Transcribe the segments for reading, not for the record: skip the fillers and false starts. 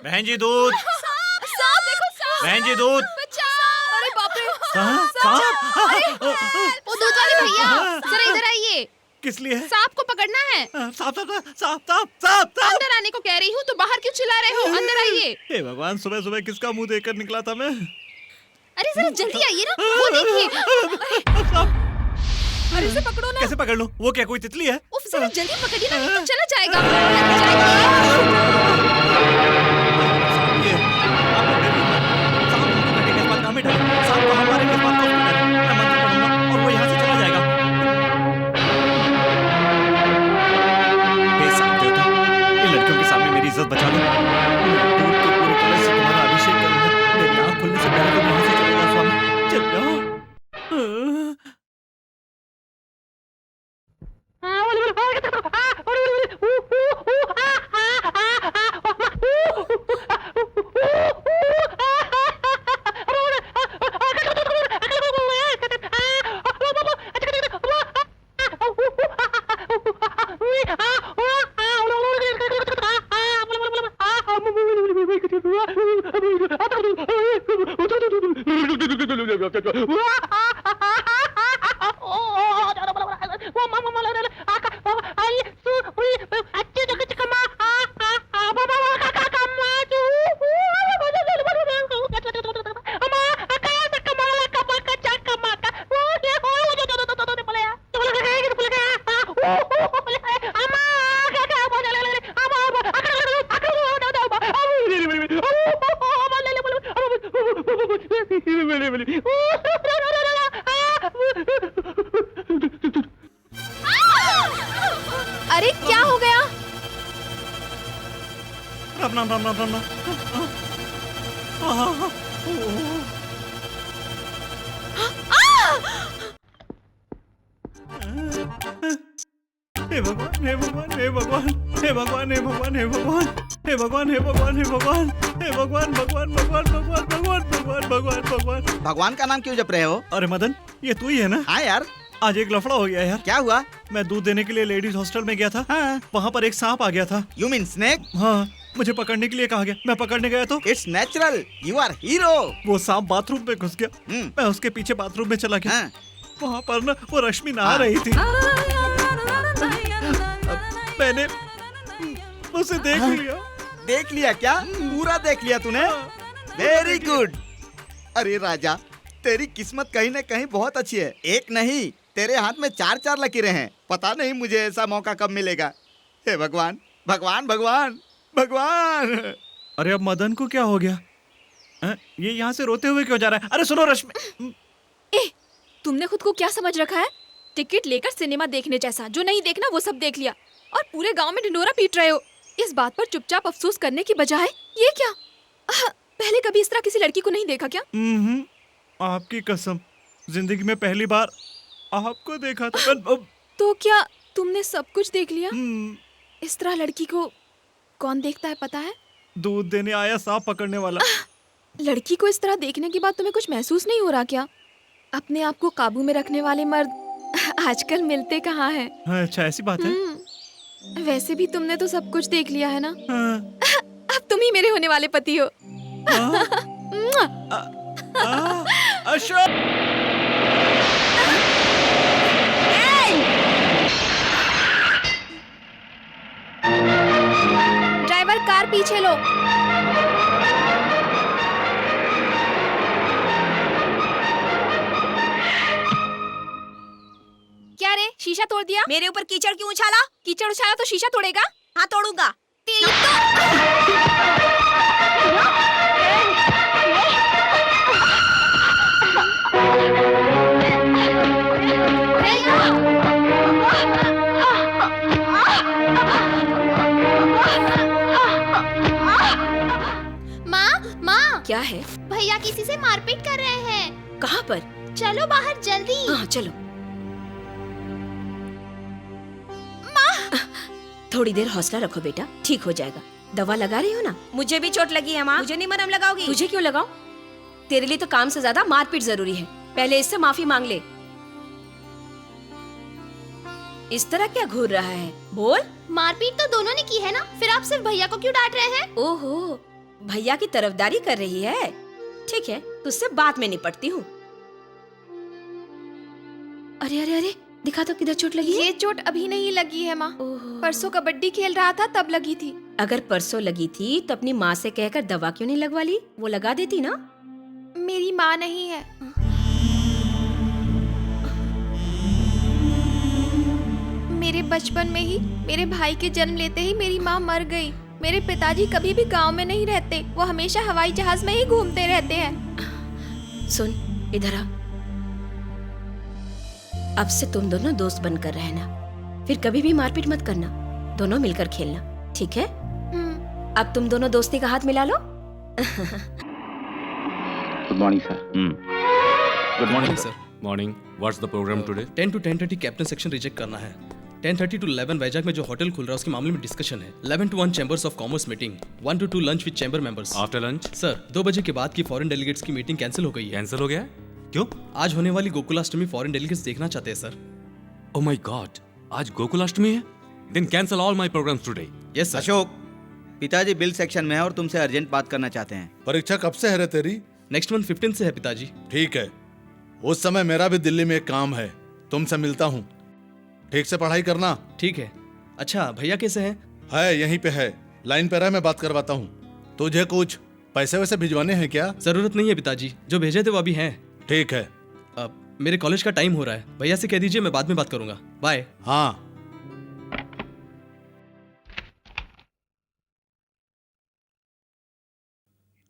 बहन जी दूध। सांप देखो, सांप। बहन जी दूध। बचाओ। अरे बाप रे। सांप। वो दूध वाले भैया, जरा इधर आइए। किस लिए? सांप को पकड़ना है। सांप सांप सांप सांप सांप। अंदर आने को कह रही हूँ तो बाहर क्यों चिल्ला रहे हो? अंदर आइए। हे भगवान, सुबह सुबह किसका मुंह देखकर निकला था मैं? अरे जरा जल्दी आइए ना, वो देखिए। अरे इसे पकड़ो ना। कैसे पकड़ लूं? वो क्या कोई तितली है? उफ, जरा जल्दी पकड़िए ना, नहीं तो चला जाएगा। ये आप लोग देखिए, सांप हमको काटेगा, इस बात का हमें डर है। सांप को हम मारेंगे, इस बात का उसको डर है। मैं मंत्र पढ़ूंगा और वो यहाँ से चला जाएगा। हे सांप देवता, इन लड़कियों के सामने मेरी इज्जत बचा लो। मैं दूध के पूरे कलश से तुम्हारा अभिषेक करूंगा। मेरी आँख खुलने से पहले तुम यहाँ से चले जाओ स्वामी, चले जाओ। अरे क्या हो गया? राम राम राम राम राम राम। हे भगवान, हे भगवान, हे भगवान, हे भगवान, हे भगवान, हे भगवान, हे भगवान, हे भगवान, हे भगवान, हे भगवान, भगवान, भगवान, भगवान, भगवान, भगवान, भगवान, भगवान। भगवान का नाम क्यों जप रहे हो? अरे मदन, ये तू ही है ना? हाँ यार। आज एक लफड़ा हो गया यार। क्या हुआ? मैं दूध देने के लिए लेडीज हॉस्टल में गया था। हाँ। वहाँ पर एक सांप आ गया था। You mean snake? हाँ, मुझे पकड़ने के लिए कहा गया। मैं पकड़ने गया तो it's natural, you are hero. वो सांप बाथरूम में घुस गया। मैं उसके पीछे बाथरूम में चला गया। हाँ। वहाँ पर ना वो रश्मि नहा रही थी। मैंने उसे देख लिया। देख लिया क्या? पूरा देख लिया तूने? Very good. अरे राजा, तेरी किस्मत कहीं न कहीं बहुत अच्छी है। एक नहीं, तेरे हाथ में 4-4 लकीरें हैं। पता नहीं मुझे ऐसा मौका कब मिलेगा। हे भगवान, भगवान, भगवान, भगवान। अरे अब मदन को क्या हो गया? ये यहाँ से रोते हुए क्यों जा रहा है? अरे सुनो रश्मि। तुमने खुद को क्या समझ रखा है? टिकट लेकर सिनेमा देखने जैसा। जो नहीं देखना वो सब देख लिया और पूरे गांव में ढिंढोरा पीट रहे हो। इस बात पर चुपचाप अफसोस करने की बजाय ये क्या? पहले कभी इस तरह किसी लड़की को नहीं देखा क्या? आपकी कसम, जिंदगी में पहली बार आपको देखा था। तो क्या तुमने सब कुछ देख लिया? इस तरह लड़की को कौन देखता है पता है? दूध देने आया सांप पकड़ने वाला। लड़की को इस तरह देखने के बाद तुम्हें कुछ महसूस नहीं हो रहा क्या? अपने आप को काबू में रखने वाले मर्द आजकल मिलते कहाँ हैं? अच्छा ऐसी बात है। वैसे भी तुमने तो सब कुछ देख लिया है ना? हाँ। अब तुम ही मेरे होने वाले पति हो। अशोक। ड्राइवर कार पीछे लो। क्या रे, शीशा तोड़ दिया? मेरे ऊपर कीचड़ क्यों उछाला? कीचड़ उछाला तो शीशा तोड़ेगा? हाँ तोड़ूंगा। तेरी तो माँ, क्या है? भैया किसी से मारपीट कर रहे हैं। कहाँ पर? चलो बाहर जल्दी। हाँ चलो। थोड़ी देर हौसला रखो बेटा, ठीक हो जाएगा। दवा लगा रही हो ना? मुझे भी चोट लगी है माँ। मुझे नहीं मरहम लगाओगी? तुझे क्यों लगाऊं? तेरे लिए तो काम से ज्यादा मारपीट जरूरी है। पहले इससे माफी मांग ले। इस तरह क्या घूर रहा है? बोल। मारपीट तो दोनों ने की है ना, फिर आप सिर्फ भैया को क्यों डांट रहे हैं? ओहो, भैया की तरफदारी कर रही है। ठीक है, तुझसे बात में निपटती हूँ। अरे अरे अरे, दिखा तो किधर चोट लगी है? ये चोट अभी नहीं लगी है माँ, ओहो। परसों कबड्डी खेल रहा था तब लगी थी। अगर परसों लगी थी तो अपनी माँ से कहकर दवा क्यों नहीं लगवा ली? वो लगा देती ना। मेरी माँ नहीं है। मेरे बचपन में ही, मेरे भाई के जन्म लेते ही मेरी माँ मर गई। मेरे पिताजी कभी भी गांव में नहीं रहते, वो हमेशा हवाई जहाज में ही घूमते रहते हैं। सुन, इधर आ। अब से तुम दोनों दोस्त बनकर रहना, फिर कभी भी मारपीट मत करना, दोनों मिलकर खेलना, ठीक है? अब तुम दोनों दोस्ती का हाथ मिला लो। Good morning sir. Good morning sir. Morning. What's the programme today? 10 to 10:30 captain section reject करना है। 10:30 to 11 वैजाग में जो होटल खुल रहा है उसके मामले में डिस्कशन है। 11 to 1 chambers of commerce meeting. 1 to 2 lunch with chamber members. After lunch? Sir 2 बजे के बाद की फॉरेन डेलीगेट्स की मीटिंग कैंसिल हो गई है। कैंसिल हो गया? क्यों? आज होने वाली गोकुलाष्टमी फॉरेन डेलीगेट्स देखना चाहते हैं सर। ओह माय गॉड, आज गोकुलाष्टमी है? Then cancel all my programs today. Yes sir. Ashok, पिताजी बिल सेक्शन में है और तुमसे अर्जेंट बात करना चाहते हैं। परीक्षा कब से है रे तेरी? नेक्स्ट मंथ 15 से है पिताजी। ठीक है, उस समय मेरा भी दिल्ली में एक काम है, तुमसे मिलता हूँ। ठीक से पढ़ाई करना। ठीक है। अच्छा भैया कैसे हैं? है यहीं पे है, लाइन पे रह, मैं बात करवाता हूँ। तुझे कुछ पैसे वैसे भिजवाने हैं क्या? जरूरत नहीं है पिताजी, जो भेजे थे वो अभी हैं। ठीक है। अब मेरे कॉलेज का टाइम हो रहा है, भैया से कह दीजिए मैं बाद में बात करूंगा। बाय। हाँ।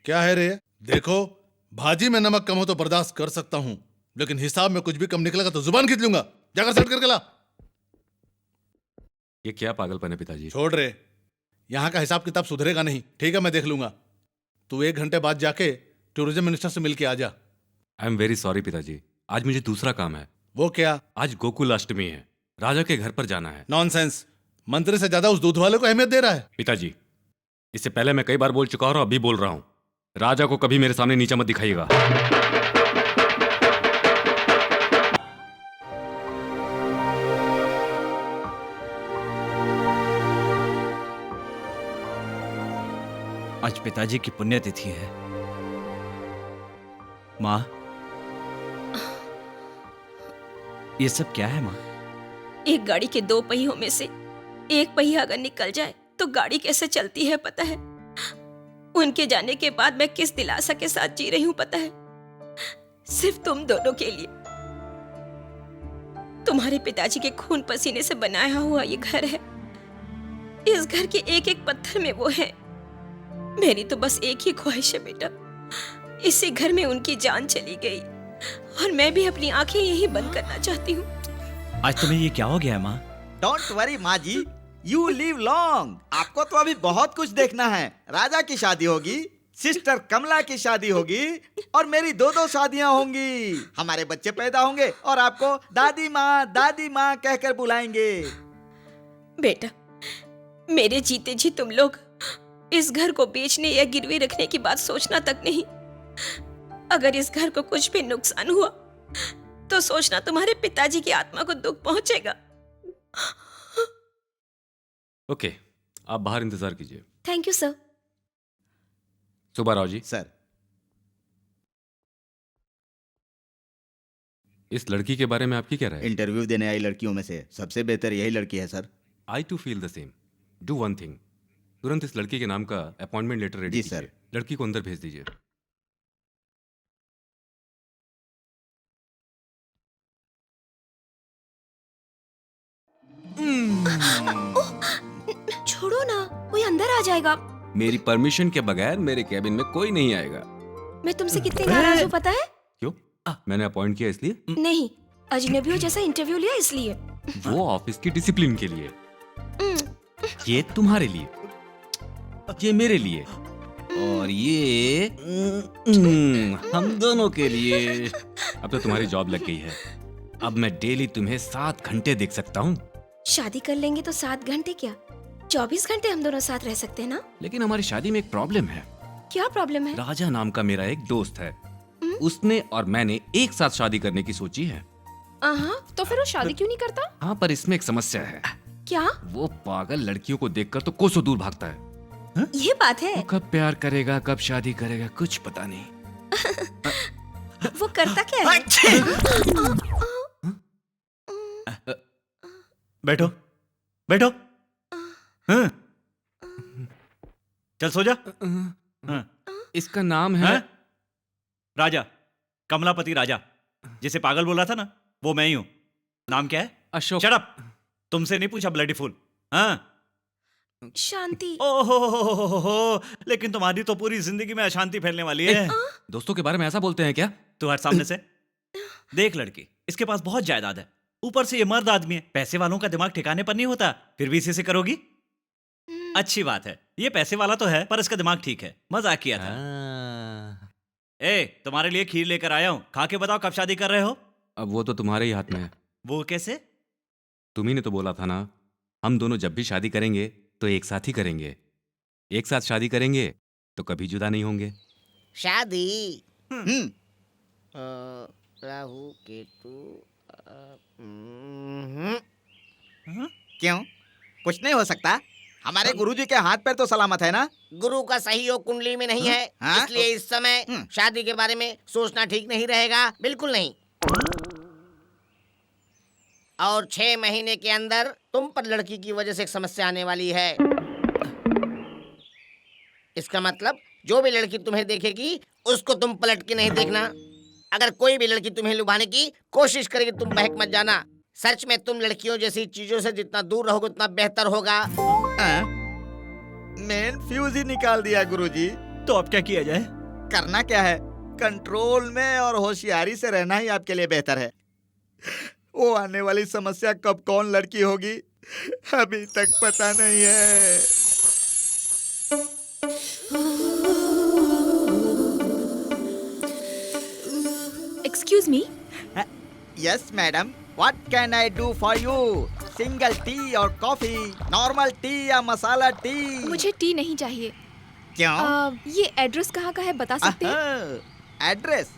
क्या है रे? देखो, भाजी में नमक कम हो तो बर्दाश्त कर सकता हूँ, लेकिन हिसाब में कुछ भी कम निकलेगा तो जुबान खींच लूंगा। जाकर सेट करके ला। ये क्या पागलपन है पिताजी? छोड़ रे, यहाँ का हिसाब किताब सुधरेगा नहीं। ठीक है, मैं देख लूंगा। तू 1 घंटे बाद जाके टूरिज्म मिनिस्टर से मिल के आ जा। आई एम वेरी सॉरी पिताजी, आज मुझे दूसरा काम है। वो क्या? आज गोकुलाष्टमी है, राजा के घर पर जाना है। नॉनसेंस, मंत्री से ज्यादा उस दूध वाले को अहमियत दे रहा है। पिताजी, इससे पहले मैं कई बार बोल चुका हूँ और अभी बोल रहा हूँ, राजा को कभी मेरे सामने नीचा मत दिखाइएगा। आज पिताजी की पुण्यतिथि है। माँ, ये सब क्या है माँ? एक गाड़ी के 2 पहियों में से एक पहिया अगर निकल जाए तो गाड़ी कैसे चलती है पता है? उनके जाने के बाद मैं किस दिलासा के साथ जी रही हूं पता है? सिर्फ तुम दोनों के लिए। तुम्हारे पिताजी के खून पसीने से बनाया हुआ ये घर है। इस घर के एक एक पत्थर में वो है। मेरी तो बस एक ही ख्वाहिश है बेटा, इसी घर में उनकी जान चली गई और मैं भी अपनी आंखें यही बंद करना चाहती हूँ। आज तुम्हें ये क्या हो गया है माँ? डोंट वरी माँ जी, यू लिव लॉन्ग। आपको तो अभी बहुत कुछ देखना है। राजा की शादी होगी, सिस्टर कमला की शादी होगी और मेरी 2 शादियां होंगी। हमारे बच्चे पैदा होंगे और आपको दादी माँ कहकर बुलाएंगे। बेटा, मेरे जीते जी तुम लोग इस घर को बेचने या गिरवी रखने की बात सोचना तक नहीं। अगर इस घर को कुछ भी नुकसान हुआ तो सोचना तुम्हारे पिताजी की आत्मा को दुख पहुंचेगा। ओके, आप बाहर इंतजार कीजिए। Thank you sir. Subbarao ji, sir, इस लड़की के बारे में आपकी क्या राय है? इंटरव्यू देने आई लड़कियों में से सबसे बेहतर यही लड़की है sir. I too feel the same. Do one thing, तुरंत इस लड़की के नाम का अपॉइंटमेंट लेटर रेडी जी, सर। कीजिए। लड़की को अंदर भेज दीजिए। छोड़ो ना, कोई अंदर आ जाएगा। मेरी परमिशन के बगैर मेरे कैबिन में कोई नहीं आएगा। मैं तुमसे कितनी नाराज हूँ पता है? क्यों? मैंने अपॉइंट किया इसलिए? नहीं, अजनबियों जैसा इंटरव्यू लिया इसलिए। वो ऑफिस की डिसिप्लिन के लिए। ये तुम्हारे लिए, ये मेरे लिए और ये हम दोनों के लिए। अब तो तुम्हारी जॉब लग गई है। अब मैं डेली तुम्हें 7 घंटे देख सकता हूँ। शादी कर लेंगे तो 7 घंटे क्या, 24 घंटे हम दोनों साथ रह सकते हैं ना? लेकिन हमारी शादी में एक प्रॉब्लम है। क्या प्रॉब्लम है? राजा नाम का मेरा एक दोस्त है, उसने और मैंने एक साथ शादी करने की सोची है। तो फिर वो शादी क्यों नहीं करता? हाँ, पर इसमें एक समस्या है। क्या? वो पागल लड़कियों को देखकर तो कोसों दूर भागता है। ये बात है। वो कब प्यार करेगा, कब शादी करेगा, कुछ पता नहीं। वो करता क्या है? बैठो बैठो। हाँ। चल सो जा। हाँ। इसका नाम है हाँ? राजा, कमलापति राजा। जिसे पागल बोला था ना, वो मैं ही हूं। नाम क्या है? अशोक। Shut up. तुमसे नहीं पूछा ब्लडी फूल। हाँ। शांति। ओहो, लेकिन तुम्हारी तो पूरी जिंदगी में अशांति फैलने वाली है। दोस्तों के बारे में ऐसा बोलते हैं क्या? तू हट सामने से। देख लड़की, इसके पास बहुत जायदाद है, ऊपर से ये मर्द आदमी है। पैसे वालों का दिमाग ठिकाने पर नहीं होता, फिर भी इसी से करोगी? अच्छी बात है, ये पैसे वाला तो है पर इसका दिमाग ठीक है। मजाक किया था। ए, तुम्हारे लिए खीर लेकर आया हूँ, खा के बताओ कब शादी कर रहे हो? अब वो तो तुम्हारे ही हाथ में है। वो कैसे? तुम्ही ने तो बोला था ना, हम दोनों जब भी शादी करेंगे तो एक साथ ही करेंगे। एक साथ शादी करेंगे तो कभी जुदा नहीं होंगे। शादी। राहु केतु। क्यों, कुछ नहीं हो सकता? हमारे गुरुजी के हाथ पैर तो सलामत है ना? गुरु का सहयोग कुंडली में नहीं है, हाँ? इसलिए इस समय शादी के बारे में सोचना ठीक नहीं रहेगा, बिल्कुल नहीं। और 6 महीने के अंदर तुम पर लड़की की वजह से एक समस्या आने वाली है। इसका मतलब जो भी लड़की तुम्हें देखेगी उसको तुम पलट के नहीं देखना। अगर कोई भी लड़की तुम्हें लुभाने की कोशिश करेगी, तुम बहक मत जाना। सच में तुम लड़कियों जैसी चीजों से जितना दूर रहोगे उतना बेहतर होगा। मेन फ्यूज ही निकाल दिया गुरुजी। तो अब क्या किया जाए? करना क्या है, कंट्रोल में और होशियारी से रहना ही आपके लिए बेहतर है। वो आने वाली समस्या कब कौन लड़की होगी अभी तक पता नहीं है। Excuse me. Yes madam, what can I do for you? Single T और कॉफी, नॉर्मल टी या मसाला टी? मुझे टी नहीं चाहिए। क्यों? ये एड्रेस कहाँ का है, बता सकते हैं? एड्रेस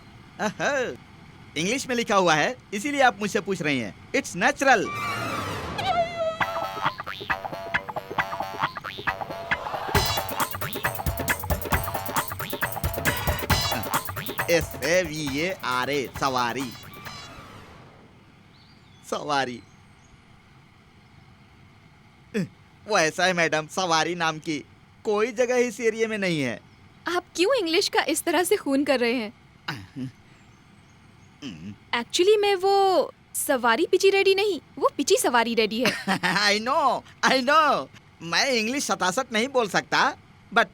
इंग्लिश में लिखा हुआ है, इसीलिए आप मुझसे पूछ रही हैं। It's natural. SAVARA, सवारी। सवारी वो ऐसा है मैडम, सवारी नाम की कोई जगह इस एरिया में नहीं है। आप क्यों इंग्लिश का इस तरह से खून कर रहे हैं? एक्चुअली मैं वो सवारी पिची रेडी नहीं, वो पिची सवारी रेडी है। I know, मैं इंग्लिश 67 नहीं बोल सकता, बट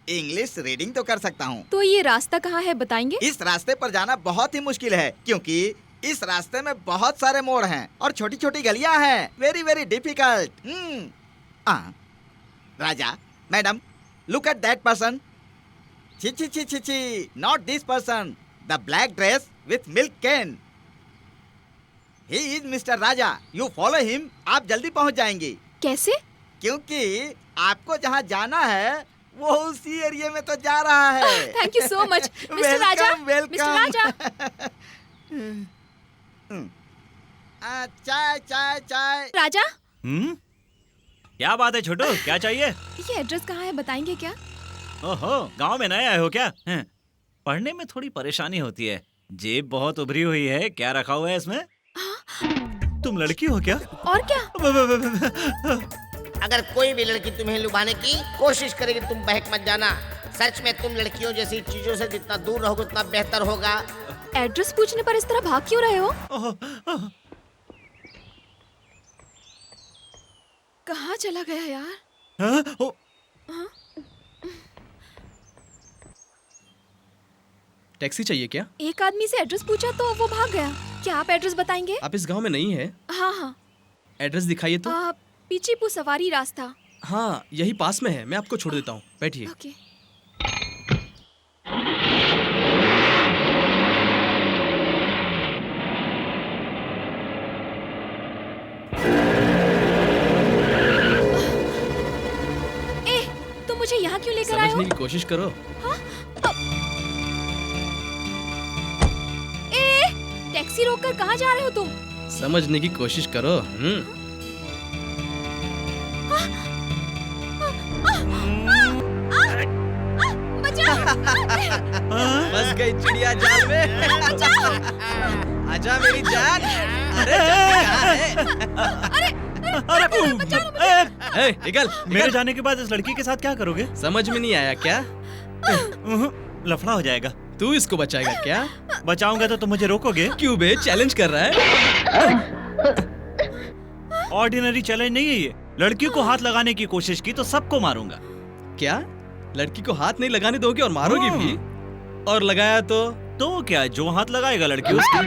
इंग्लिश रीडिंग तो कर सकता हूँ। तो ये रास्ता कहाँ है, बताएंगे? इस रास्ते पर जाना बहुत ही मुश्किल है, क्योंकि इस रास्ते में बहुत सारे मोड़ हैं और छोटी छोटी गलियां हैं। Very very difficult. Raja, madam, look at that person. ची ची ची ची ची, not this person, the black dress with milk can. He is mister Raja, you follow him, आप जल्दी पहुंच जाएंगे। कैसे? क्योंकि आपको जहाँ जाना है वो उसी एरिया में तो जा रहा है। Thank you so much mister Raja. Mister Raja. चाय चाय चाय। राजा, क्या बात है छोटू, क्या चाहिए? ये एड्रेस कहाँ है, बताएंगे क्या? ओहो, गांव में नए आए हो क्या? हैं? पढ़ने में थोड़ी परेशानी होती है, जेब बहुत उभरी हुई है। क्या रखा हुआ है इसमें? तुम लड़की हो क्या? और क्या? अगर कोई भी लड़की तुम्हें लुभाने की कोशिश करेगी, तुम बहक मत जाना। सच में तुम लड़कियों जैसी चीजों से जितना दूर रहोगे उतना बेहतर होगा। एड्रेस पूछने पर इस तरह भाग क्यों रहे हो? कहाँ चला गया यार? टैक्सी चाहिए क्या? एक आदमी से एड्रेस पूछा तो वो भाग गया। क्या आप एड्रेस बताएंगे? आप इस गांव में नहीं है? हाँ। एड्रेस दिखाइए तो। पीछीपू सवारी रास्ता। हाँ, यही पास में है, मैं आपको छोड़ देता हूँ, बैठिए। ओके। तुम मुझे यहाँ क्यों लेकर आए हो? समझने की कोशिश करो। टैक्सी रोककर कहाँ जा रहे हो तुम? समझने की कोशिश करो। फंस गई चिड़िया जाल में। आजा मेरी जान। अरे ए, निकल। मेरे जाने के बाद इस लड़की के साथ क्या करोगे? समझ में नहीं आया क्या? लफड़ा हो जाएगा। तू इसको बचाएगा क्या? बचाऊंगा तो तुम मुझे रोकोगे? क्यों बे, चैलेंज कर रहा है? ऑर्डिनरी चैलेंज नहीं है ये। लड़की को हाथ लगाने की कोशिश की तो सबको मारूंगा। क्या लड़की को हाथ नहीं लगाने दोगे और मारोगे भी? और लगाया तो क्या, जो हाथ लगाएगा लड़की उसकी।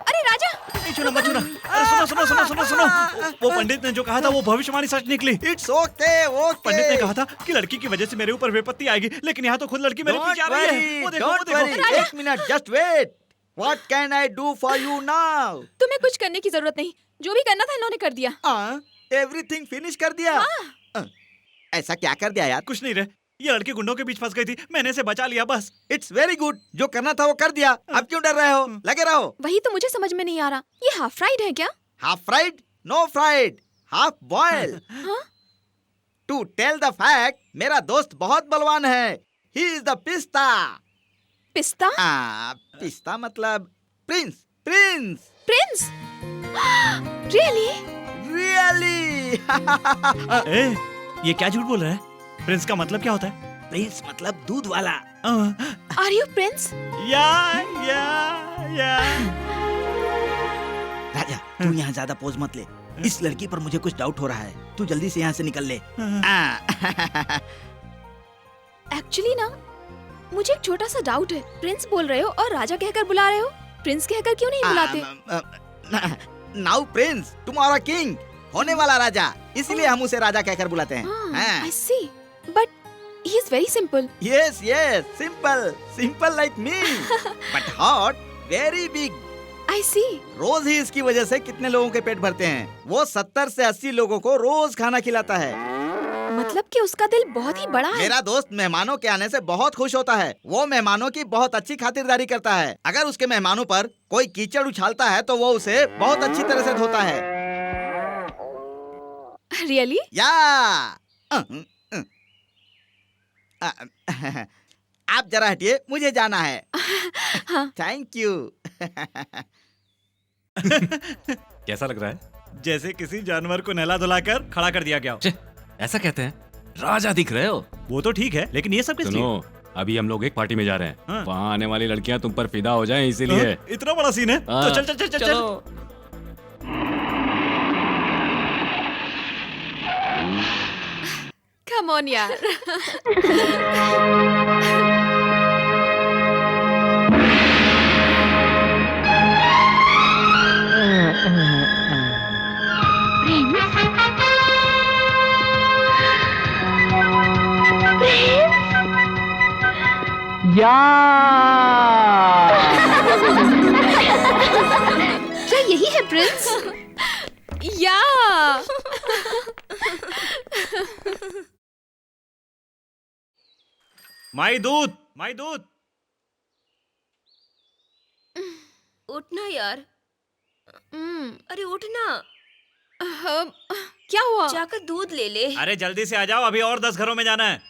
अरे राजा, नहीं छूना, मत छूना। अरे सुनो सुनो सुनो सुनो सुनो, वो पंडित ने जो कहा था वो भविष्यवाणी सच निकली। इट्स ओके पंडित ने ओके। कहा था कि लड़की की वजह से मेरे ऊपर विपत्ति आएगी, लेकिन यहाँ तो खुद लड़की मेरे पीछे आ रही है। वो देखो, वो डोंट देखो। वरी, एक minute, just wait. What can I do for you now? तुम्हें कुछ करने की जरूरत नहीं, जो भी करना था इन्होंने कर दिया। एवरीथिंग फिनिश कर दिया? ऐसा क्या कर दिया यार? कुछ नहीं रे, ये लड़की गुंडों के बीच फंस गई थी, मैंने इसे बचा लिया बस। इट्स वेरी गुड, जो करना था वो कर दिया। अब क्यों डर रहे हो? लगे रहो। वही तो मुझे समझ में नहीं आ रहा, ये हाफ फ्राइड है क्या? Half fried? No fried, half boil. To tell the fact, मेरा दोस्त बहुत बलवान है। ही इज द पिस्ता। पिस्ता? पिस्ता मतलब prince. Prince prince? Really? Really? ए, ये क्या झूठ बोल रहा है? प्रिंस का मतलब क्या होता है? प्रिंस मतलब दूध वाला। Are you prince? Ya. Raja, तू यहाँ ज्यादा पोज मत ले। इस लड़की पर मुझे कुछ डाउट हो रहा है। तू जल्दी से यहाँ से निकल ले। एक्चुअली ना, मुझे एक छोटा सा डाउट है। प्रिंस बोल रहे हो और राजा कहकर बुला रहे हो, प्रिंस कहकर क्यों नहीं बुलाते? नाउ प्रिंस, टुमारो किंग, होने वाला राजा, इसलिए हम उसे राजा कहकर बुलाते हैं। I see, but he is very simple. Yes yes, simple, simple like me, but hot, very big. I see. रोज ही इसकी वजह से कितने लोगों के पेट भरते हैं। वो 70 से 80 लोगों को रोज खाना खिलाता है। मतलब कि उसका दिल बहुत ही बड़ा है। मेरा दोस्त मेहमानों के आने से बहुत खुश होता है। वो मेहमानों की बहुत अच्छी खातिरदारी करता है। अगर उसके मेहमानों पर कोई कीचड़ उछालता है तो वो उसे बहुत अच्छी तरह से धोता है। रियली? या आप जरा हटिए, मुझे जाना है। Thank you. कैसा लग रहा है? जैसे किसी जानवर को नहला धुलाकर खड़ा कर दिया गया हो। छे, ऐसा कहते हैं? राजा दिख रहे हो। वो तो ठीक है, लेकिन ये सब किस लिए? सुनो, अभी हम लोग एक पार्टी में जा रहे हैं। हाँ। वहाँ आने वाली लड़कियाँ तुम पर फिदा हो जाएं, इसीलिए। हाँ, इतना बड़ा सीन है? हाँ, तो चल चल चल चल चल। चलो। कम ऑन यार। क्या यही है प्रिंस? या माई दूध, माई दूध। उठना यार, अरे उठना, क्या हुआ? जाकर दूध ले ले। अरे जल्दी से आ जाओ, अभी और 10 घरों में जाना है।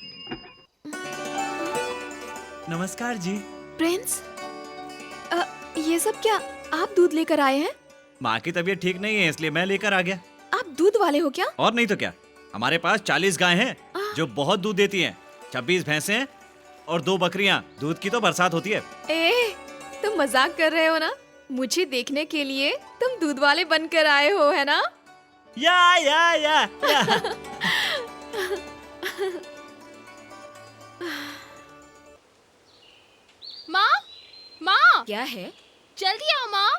नमस्कार जी। प्रिंस, ये सब क्या? आप दूध लेकर आए हैं? माँ की तबीयत ठीक नहीं है, इसलिए मैं लेकर आ गया। आप दूध वाले हो क्या? और नहीं तो क्या, हमारे पास 40 गाय हैं जो बहुत दूध देती हैं, 26 भैंसें हैं और 2 बकरियां। दूध की तो बरसात होती है। तुम मजाक कर रहे हो ना? मुझे देखने के लिए तुम दूध वाले बनकर आए हो, है ना? या। माँ, क्या है? जल्दी आओ माँ।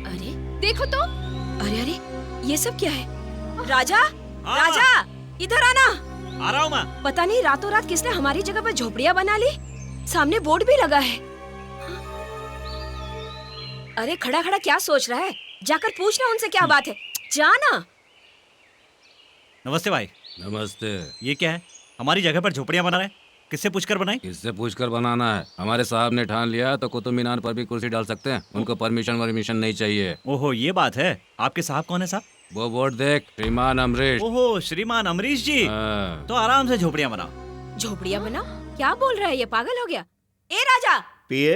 अरे देखो तो। अरे ये सब क्या है? राजा, हाँ। राजा, इधर आना। आ रहा हूँ मैं। पता नहीं रातों रात किसने हमारी जगह पर झोपड़ियाँ बना ली। सामने बोर्ड भी लगा है। अरे खड़ा खड़ा क्या सोच रहा है? जाकर पूछना उनसे क्या बात है। जाना। नमस्ते भाई। नमस्ते। ये क्या है? हमारी जगह पर झोपड़ियाँ बना रहे हैं? किससे पूछकर बनाई? किससे पूछकर बनाना है? हमारे साहब ने ठान लिया तो कुतुब मीनार पर भी कुर्सी डाल सकते हैं। उनको परमिशन नहीं चाहिए। ओहो, ये बात है। आपके साहब कौन है साहब? वो बोर्ड देख, श्रीमान अमरीश। ओहो, श्रीमान अमरीश जी। हाँ। तो आराम से झोपड़ियाँ बनाओ। झोपड़ियाँ बनाओ? क्या बोल रहा है ये? पागल हो गया? ए राजा। पिए,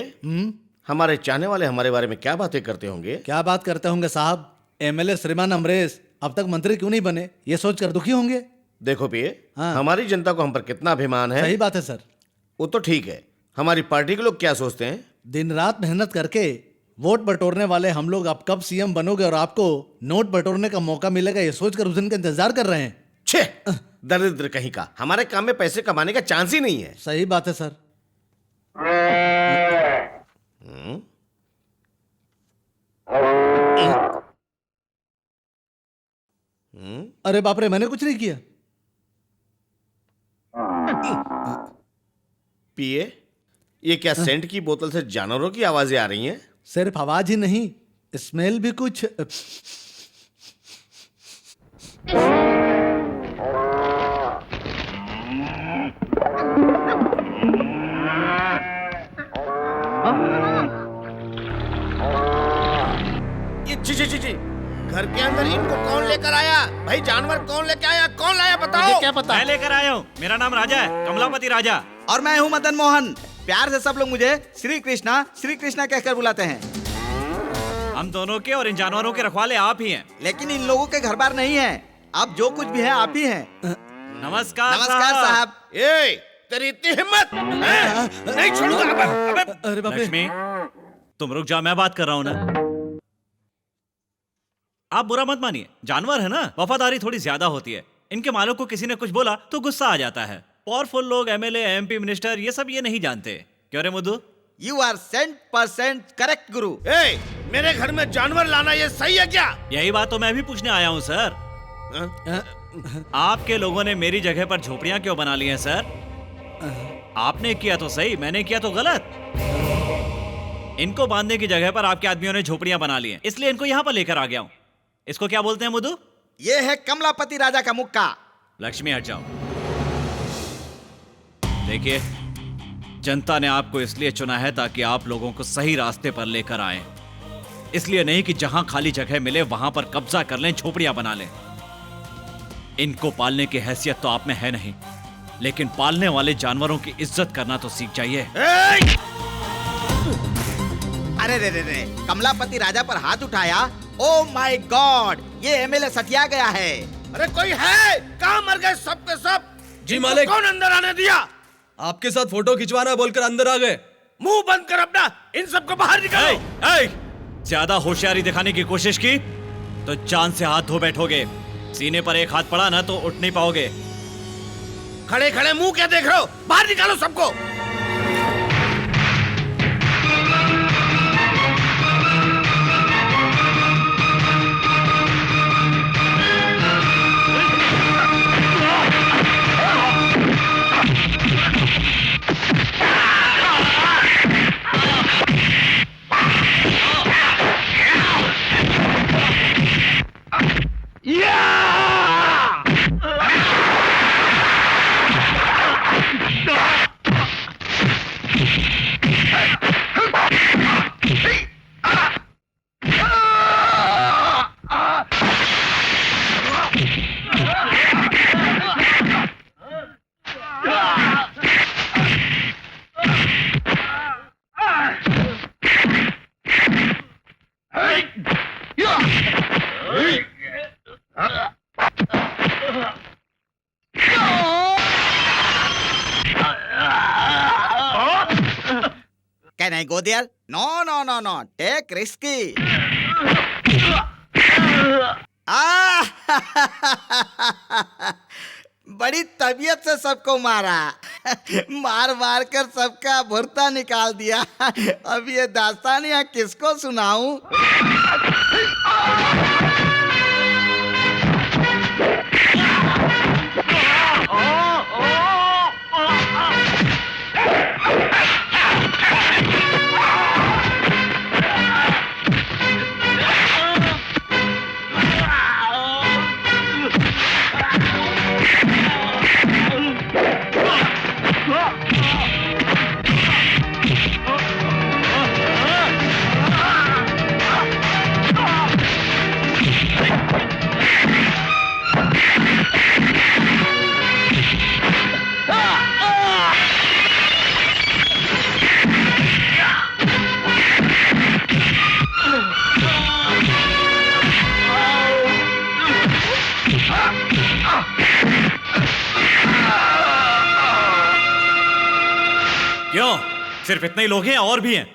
हमारे चाहने वाले हमारे बारे में क्या बातें करते होंगे? क्या बात करते होंगे साहब? एमएलए श्रीमान अमरीश अब तक मंत्री क्यों नहीं बने, ये सोचकर दुखी होंगे। देखो पिए, हाँ। हमारी जनता को हम पर कितना अभिमान है। सही बात है सर। वो तो ठीक है, हमारी पार्टी के लोग क्या सोचते हैं? दिन रात मेहनत करके वोट बटोरने वाले हम लोग अब कब सीएम बनोगे और आपको नोट बटोरने का मौका मिलेगा, ये सोचकर उस दिन का इंतजार कर रहे हैं। छे, दरिद्र कहीं का। हमारे काम में पैसे कमाने का चांस ही नहीं है। सही बात है सर। अरे बाप रे, मैंने कुछ नहीं किया। पिए, ये क्या सेंट की बोतल से जानवरों की आवाजें आ रही हैं? सिर्फ आवाज ही नहीं, स्मेल भी कुछ। ये जी, घर के अंदर इनको कौन लेकर आया? भाई जानवर कौन लेकर आया? कौन लाया बताओ। क्या पता। मैं लेकर आया हूँ। मेरा नाम राजा है, कमलापति राजा। और मैं हूँ मदन मोहन। प्यार से सब लोग मुझे श्री कृष्णा कहकर बुलाते हैं। हम दोनों के और इन जानवरों के रखवाले आप ही हैं। लेकिन इन लोगों के घर बार नहीं है। अब जो कुछ भी है आप ही हैं। नमस्कार नमस्कार साहब। ए, तेरी इतनी हिम्मत है? नहीं छोड़ूंगा। अबे, अरे बाप रे। लक्ष्मी, तुम रुक जाओ, मैं बात कर रहा हूँ ना। आप बुरा मत मानिए, जानवर है ना, वफादारी थोड़ी ज्यादा होती है। इनके मालिक को किसी ने कुछ बोला तो गुस्सा आ जाता है। पावरफुल लोग, एमएलए, एमपी, मिनिस्टर, ये सब ये नहीं जानते। क्यों रे मुद्दू? यू आर 100% करेक्ट गुरु। ए, मेरे घर में जानवर लाना ये सही है क्या? यही बात तो मैं भी पूछने आया हूँ सर। आपके लोगों ने मेरी जगह पर झोपड़ियां क्यों बना ली हैं सर? आपने किया तो सही, मैंने किया तो गलत। इनको बांधने की जगह पर आपके आदमियों ने झोपड़ियां बना ली हैं, इसलिए इनको यहाँ पर लेकर आ गया हूँ। इसको क्या बोलते हैं मुद्दू? ये है कमलापति राजा का मुक्का। लक्ष्मी हट जाओ। देखिए, जनता ने आपको इसलिए चुना है ताकि आप लोगों को सही रास्ते पर लेकर आए, इसलिए नहीं कि जहां खाली जगह मिले वहां पर कब्जा कर लें, झोपड़ियां बना लें। इनको पालने की हैसियत तो आप में है नहीं, लेकिन पालने वाले जानवरों की इज्जत करना तो सीख जाइए। अरे रे, कमलापति राजा पर हाथ उठाया। ओ माय गॉड, ये एमएलए सटिया गया है। अरे कोई है? कहाँ मर गए सब के सब? जी मालिक। कौन अंदर आने दिया? आपके साथ फोटो खिंचवाना बोलकर अंदर आ गए। मुंह बंद कर अपना, इन सबको बाहर निकालो। ज्यादा होशियारी दिखाने की कोशिश की तो चांद से हाथ धो बैठोगे। सीने पर एक हाथ पड़ा ना तो उठ नहीं पाओगे। खड़े खड़े मुंह क्या देख रहे हो? बाहर निकालो सबको। Can I go there? No. Take risky. बड़ी तबीयत से सबको मारा। मार कर सबका भुर्ता निकाल दिया। अब ये दास्तान यहाँ किसको सुनाऊं? सिर्फ इतने ही लोग हैं और भी हैं?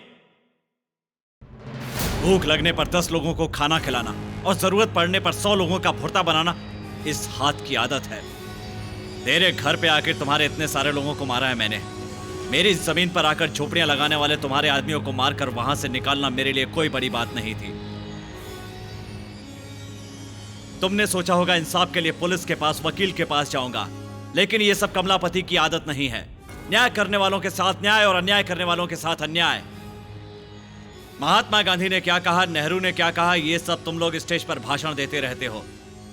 भूख लगने पर 10 लोगों को खाना खिलाना और जरूरत पड़ने पर 100 लोगों का भुर्ता बनाना इस हाथ की आदत है। तेरे घर पे आकर तुम्हारे इतने सारे लोगों को मारा है मैंने। मेरी जमीन पर आकर झोपड़ियां लगाने वाले तुम्हारे आदमियों को मारकर वहां से निकालना मेरे लिए कोई बड़ी बात नहीं थी। तुमने सोचा होगा इंसाफ के लिए पुलिस के पास, वकील के पास जाऊंगा, लेकिन यह सब कमलापति की आदत नहीं है। न्याय करने वालों के साथ न्याय और अन्याय करने वालों के साथ अन्याय। महात्मा गांधी ने क्या कहा, नेहरू ने क्या कहा, यह सब तुम लोग स्टेज पर भाषण देते रहते हो।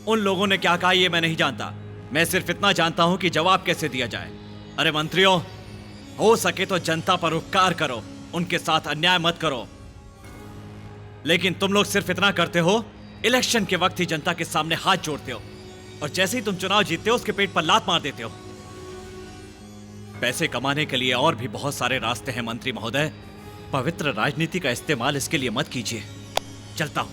उन लोगों ने क्या कहा यह मैं नहीं जानता। मैं सिर्फ इतना जानता हूं कि जवाब कैसे दिया जाए। अरे मंत्रियों, हो सके तो जनता पर उपकार करो, उनके साथ अन्याय मत करो। लेकिन तुम लोग सिर्फ इतना करते हो, इलेक्शन के वक्त ही जनता के सामने हाथ जोड़ते हो और जैसे ही तुम चुनाव जीतते हो उसके पेट पर लात मार देते हो। पैसे कमाने के लिए और भी बहुत सारे रास्ते हैं मंत्री महोदय। पवित्र राजनीति का इस्तेमाल इसके लिए मत कीजिए। चलता हूं।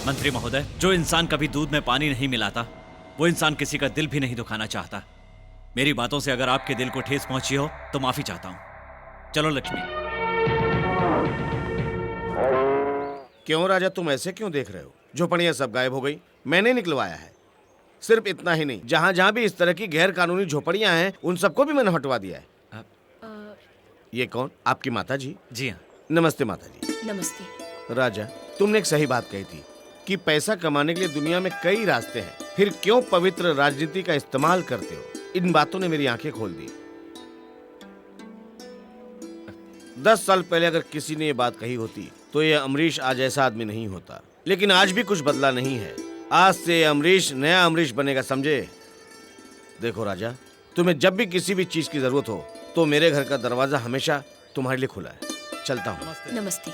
मंत्री महोदय, जो इंसान कभी दूध में पानी नहीं मिलाता, वो इंसान किसी का दिल भी नहीं दुखाना चाहता। मेरी बातों से अगर आपके दिल को ठेस पहुंची हो तो माफी चाहता हूं। चलो लक्ष्मी। क्यों राजा, तुम ऐसे क्यों देख रहे हो? झोपड़ियां सब गायब हो गई, मैंने निकलवाया है। सिर्फ इतना ही नहीं, जहां जहां भी इस तरह की गैर कानूनी झोपड़ियां हैं उन सबको भी मैंने हटवा दिया है। ये कौन? आपकी माता जी? जी हाँ। नमस्ते माता जी। नमस्ते। राजा, तुमने एक सही बात कही थी कि पैसा कमाने के लिए दुनिया में कई रास्ते हैं, फिर क्यों पवित्र राजनीति का इस्तेमाल करते हो? इन बातों ने मेरी आंखें खोल दी। 10 साल पहले अगर किसी ने ये बात कही होती तो ये अमरीश आज ऐसा आदमी नहीं होता। लेकिन आज भी कुछ बदला नहीं है। आज से अमरीश नया अमरीश बनेगा, समझे? देखो राजा, तुम्हें जब भी किसी भी चीज की जरूरत हो तो मेरे घर का दरवाजा हमेशा तुम्हारे लिए खुला है। चलता हूँ। नमस्ते।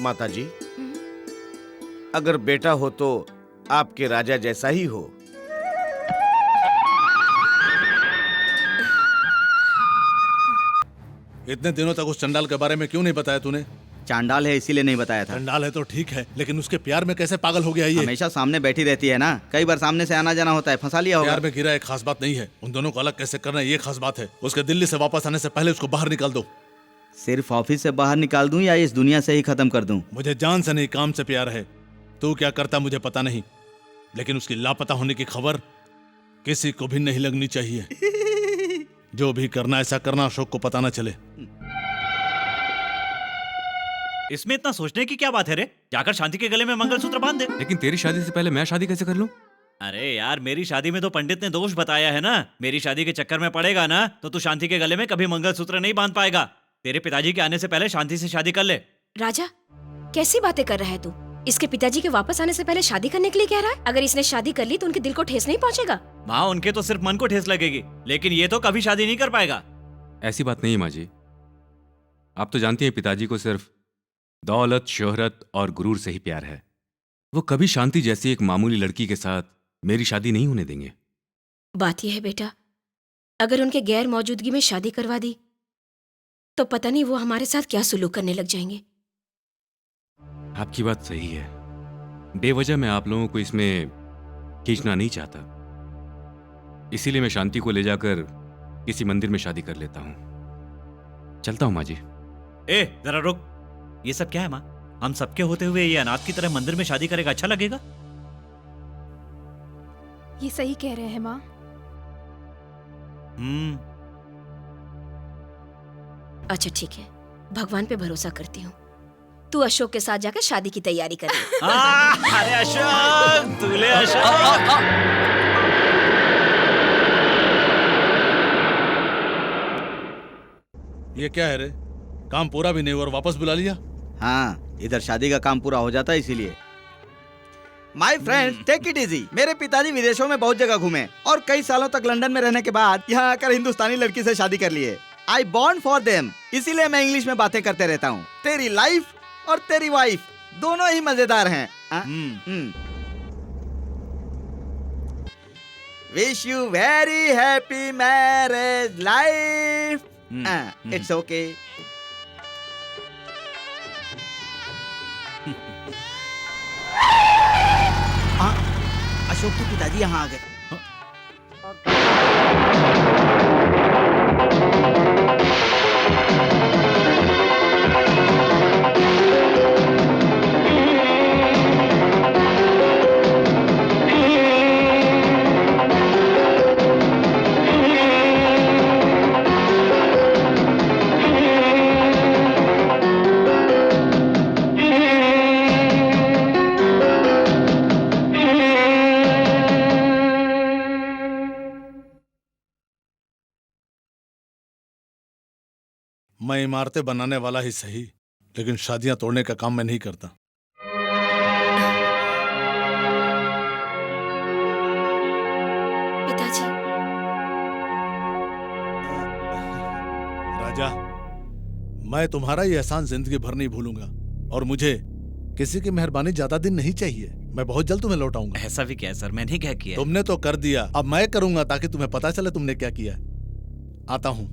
माता जी, अगर बेटा हो तो आपके राजा जैसा ही हो। इतने दिनों तक उस चंडाल के बारे में क्यों नहीं बताया तूने? चांडाल है इसीलिए नहीं बताया था। चंडाल है तो ठीक है, लेकिन उसके प्यार में कैसे पागल हो गया ये? हमेशा सामने बैठी रहती है ना, कई बार सामने से आना जाना होता है, फंसा लिया होगा। प्यार में गिरा एक खास बात नहीं है, उन दोनों को अलग कैसे करना है ये खास बात है। उसके दिल्ली से वापस आने से पहले उसको बाहर निकाल दो। सिर्फ ऑफिस से बाहर निकाल दूं या इस दुनिया से ही खत्म कर दूं? मुझे जान से नहीं, काम से प्यार है। तू क्या करता मुझे पता नहीं, लेकिन उसकी लापता होने की खबर किसी को भी नहीं लगनी चाहिए। जो भी करना ऐसा करना अशोक को पता न चले। इसमें इतना सोचने की क्या बात है रे? जाकर शांति के गले में मंगलसूत्र बांध दे। लेकिन तेरी शादी से पहले मैं शादी कैसे कर लूं? अरे यार, मेरी शादी में तो पंडित ने दोष बताया है ना। मेरी शादी के चक्कर में पड़ेगा ना तो तू शांति के गले में कभी मंगलसूत्र नहीं बांध पाएगा। तेरे पिताजी के आने से पहले शांति से शादी कर ले। राजा, कैसी बातें कर रहा है तू? इसके पिताजी के वापस आने से पहले शादी करने के लिए कह रहा है? अगर इसने शादी कर ली तो उनके दिल को ठेस नहीं पहुंचेगा? माँ, उनके तो सिर्फ मन को ठेस लगेगी, लेकिन ये तो कभी शादी नहीं कर पाएगा। ऐसी बात नहीं माँ जी। आप तो जानती हैं पिताजी को सिर्फ दौलत, शोहरत और गुरूर से ही प्यार है। वो कभी शांति जैसी एक मामूली लड़की के साथ मेरी शादी नहीं होने देंगे। बात यह है बेटा, अगर उनके गैर मौजूदगी में शादी करवा दी तो पता नहीं वो हमारे साथ क्या सुलूक करने लग जाएंगे। आपकी बात सही है। बेवजह मैं आप लोगों को इसमें खींचना नहीं चाहता, इसीलिए मैं शांति को ले जाकर किसी मंदिर में शादी कर लेता हूं। चलता हूं माँ जी। ए जरा रुक, ये सब क्या है माँ? हम सबके होते हुए ये अनाथ की तरह मंदिर में शादी करेगा, अच्छा लगेगा? ये सही कह रहे हैं माँ। अच्छा ठीक है, भगवान पे भरोसा करती हूँ। तू अशोक के साथ जाकर शादी की तैयारी कर ले। अरे अशोक, दूल्हे अशोक। ये क्या है रे? काम पूरा भी नहीं हुआ और वापस बुला लिया? हाँ, इधर शादी का काम पूरा हो जाता है इसीलिए। My friends, take it easy. मेरे पिताजी विदेशों में बहुत जगह घूमे और कई सालों तक लंदन में रहने के बाद यहाँ आकर हिंदुस्तानी लड़की से शादी कर लिए। आई बॉर्न फॉर देम, इसीलिए मैं इंग्लिश में बातें करते रहता हूँ। तेरी लाइफ और तेरी वाइफ दोनों ही मजेदार हैं। Wish you very happy marriage life. It's okay. Ashok के पिताजी यहाँ आ गए। मैं इमारतें बनाने वाला ही सही, लेकिन शादियां तोड़ने का काम मैं नहीं करता। पिताजी। राजा, मैं तुम्हारा ये एहसान जिंदगी भर नहीं भूलूंगा और मुझे किसी की मेहरबानी ज्यादा दिन नहीं चाहिए। मैं बहुत जल्द तुम्हें लौटाऊंगा। ऐसा भी क्या है सर, मैंने क्या किया? तुमने तो कर दिया, अब मैं करूंगा ताकि तुम्हें पता चले तुमने क्या किया। आता हूं।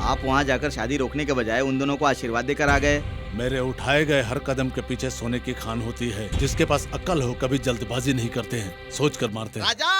आप वहाँ जाकर शादी रोकने के बजाय उन दोनों को आशीर्वाद देकर आ गए। मेरे उठाए गए हर कदम के पीछे सोने की खान होती है। जिसके पास अक्ल हो कभी जल्दबाजी नहीं करते हैं, सोच कर मारते हैं। राजा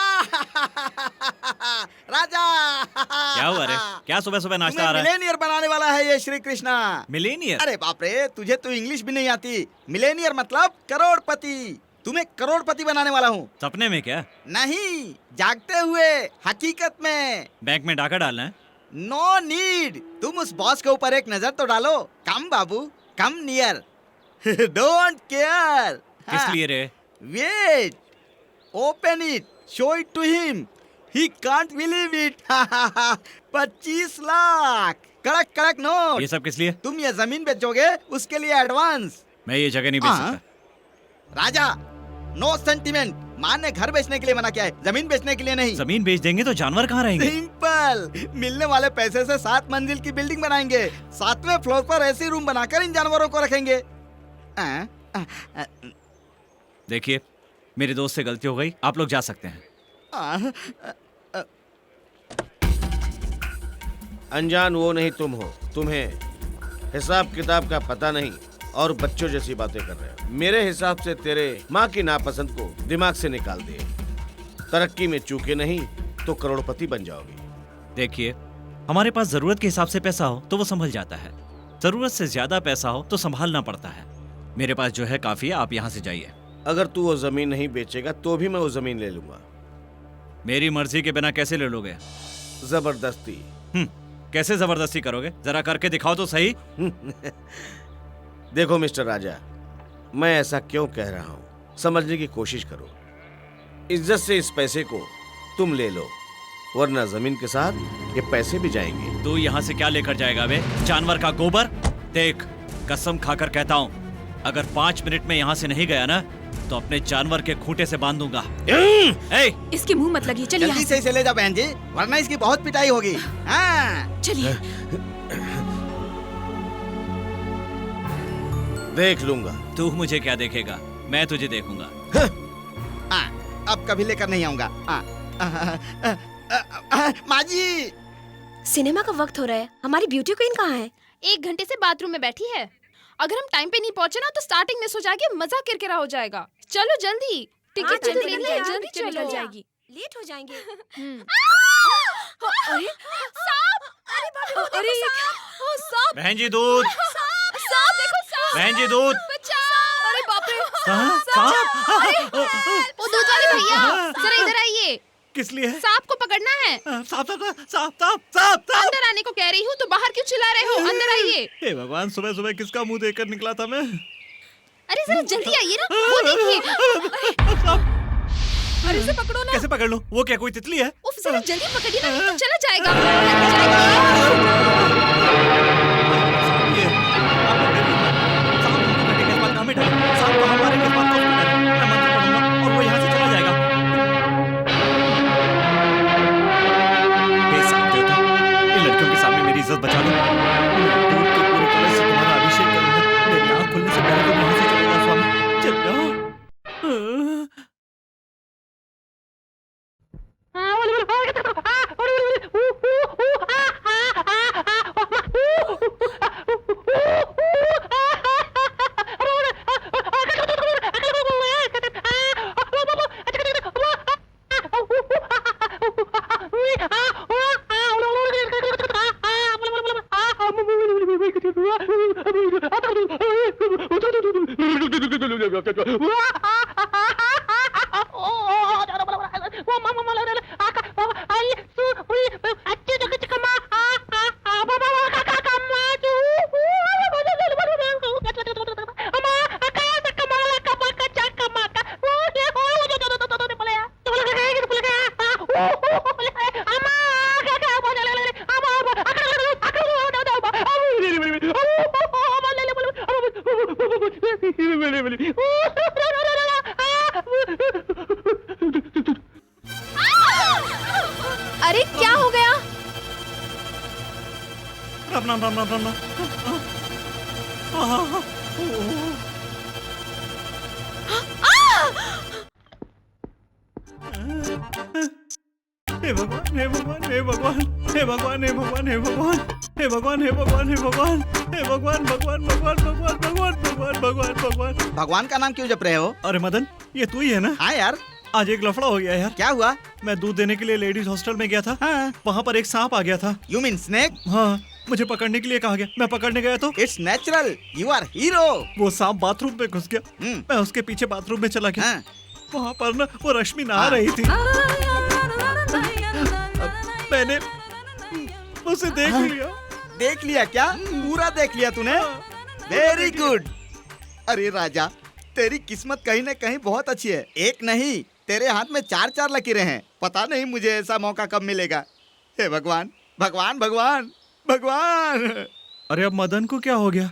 राजा क्या हुआ रे? क्या सुबह सुबह नाश्ता आ रहा है? मिलेनियर बनाने वाला है ये श्री कृष्णा। मिलेनियर? अरे बाप रे, तुझे तो इंग्लिश भी नहीं आती। मिलेनियर मतलब करोड़पति। तुम्हें करोड़पति बनाने वाला हूँ। सपने में क्या? नहीं, जागते हुए, हकीकत में। बैंक में डाका डालना है? No need. तुम उस बॉस के ऊपर एक नजर तो डालो। कम बाबू, कम नियर। Don't care. किस लिए रे? Wait, open it, show it to him. He can't believe it. 25 lakh कड़क कड़क नोट। ये सब किस लिए? तुम ये जमीन बेचोगे, उसके लिए एडवांस। मैं ये जगह नहीं बेच सकता। राजा, नो सेंटिमेंट। माँ ने घर बेचने के लिए मना किया है, जमीन बेचने के लिए नहीं। जमीन बेच देंगे तो जानवर कहाँ रहेंगे? सिंपल, मिलने वाले पैसे से 7 मंजिल की बिल्डिंग बनाएंगे। 7वें फ्लोर पर ऐसी रूम बनाकर इन जानवरों को रखेंगे। देखिए, मेरे दोस्त से गलती हो गई, आप लोग जा सकते हैं। अनजान वो नहीं तुम हो। तुम्हें हिसाब किताब का पता नहीं और बच्चों जैसी बातें कर रहे हो। मेरे हिसाब से तेरे माँ की नापसंद को दिमाग से निकाल दे। तरक्की में चूके नहीं तो करोड़पति बन जाओगे। देखिए, हमारे पास जरूरत के हिसाब से पैसा हो तो वो संभल जाता है, जरूरत से ज्यादा पैसा हो तो संभालना पड़ता है। मेरे पास जो है काफी है, आप यहाँ से जाइए। अगर तू वो जमीन नहीं बेचेगा तो भी मैं वो जमीन ले लूंगा। मेरी मर्जी के बिना कैसे ले लोगे? जबरदस्ती। कैसे जबरदस्ती करोगे? जरा करके दिखाओ तो सही। देखो मिस्टर राजा, मैं ऐसा क्यों कह रहा हूँ, समझने की कोशिश करो। इज्जत से इस पैसे को तुम ले लो, वरना जमीन के साथ ये पैसे भी जाएंगे। तू यहाँ से क्या लेकर जाएगा बे? जानवर का गोबर? देख, कसम खाकर कहता हूँ, अगर 5 मिनट में यहाँ से नहीं गया ना तो अपने जानवर के खूंटे से बांध दूंगा। इसके मुंह मत लगिए, चलिए जल्दी से इसे ले जा बहन जी, वरना इसकी बहुत पिटाई होगी। हाँ। चलिए। देख लूंगा। तू मुझे क्या देखेगा, मैं तुझे देखूंगा। अब कभी लेकर नहीं आऊंगा। माँ जी, सिनेमा का वक्त हो रहा है, हमारी ब्यूटी क्वीन कहाँ है? 1 घंटे से बाथरूम में बैठी है। अगर हम टाइम पे नहीं पहुंचे ना तो स्टार्टिंग मिस हो जाएगी, मजा किरकिरा हो जाएगा। चलो जल्दी, टिकट जल्दी ले निकल ले, जाओ, जल्दी निकल चलो। जाएगी, लेट हो जाएंगे। अरे सांप! अरे बाप रे, अरे सांप! बहन जी दूध। सांप देखो, सांप! बहन जी दूध। बचाओ! अरे बाप रे, सांप! वो दूध वाले भैया, जरा इधर आइए। किस लिए? सांप को पकड़ना है। सांप सांप सांप सांप सांप। अंदर आने को कह रही हूँ तो बाहर क्यों चिल्ला रहे हो? अंदर आइए। हे भगवान, सुबह सुबह किसका मुंह देखकर निकला था मैं? अरे जरा जल्दी आइए ना, वो देखिए। अरे इसे पकड़ो ना। कैसे पकड़ लूं? वो क्या कोई तितली है? उफ, जरा जल्दी पकड़िए ना, नहीं तो चला जाएगा। इज्जत बचा लो। दूध के पूरे कलश से तुम्हारा अभिषेक करूंगा। मेरी आंख खुलने से पहले तुम यहाँ से चले जाओ स्वामी, चल जाओ। अरे क्या हो गया? राम राम राम राम राम राम। हे भगवान हे भगवान हे भगवान हे भगवान हे भगवान हे भगवान हे भगवान हे भगवान हे भगवान हे भगवान भगवान भगवान भगवान भगवान भगवान भगवान भगवान। भगवान का नाम क्यों जप रहे हो? अरे मदन, ये तू ही है ना? हाँ यार, आज एक लफड़ा हो गया यार। क्या हुआ? मैं दूध देने के लिए लेडीज हॉस्टल में गया था। हाँ। वहाँ पर एक सांप आ गया था। You mean snake? हाँ, मुझे पकड़ने के लिए कहा गया। मैं पकड़ने गया तो it's natural, you are hero. वो सांप बाथरूम में घुस गया। मैं उसके पीछे बाथरूम में चला गया। हाँ। वहाँ पर ना वो रश्मि नहा रही थी। मैंने उसे देख लिया। देख लिया क्या? पूरा देख लिया तूने? Very good. अरे राजा, तेरी किस्मत कहीं न कहीं बहुत अच्छी है। एक नहीं, तेरे हाथ में 4-4 लकीरें हैं। पता नहीं मुझे ऐसा मौका कब मिलेगा। हे भगवान भगवान भगवान भगवान। अरे अब मदन को क्या हो गया?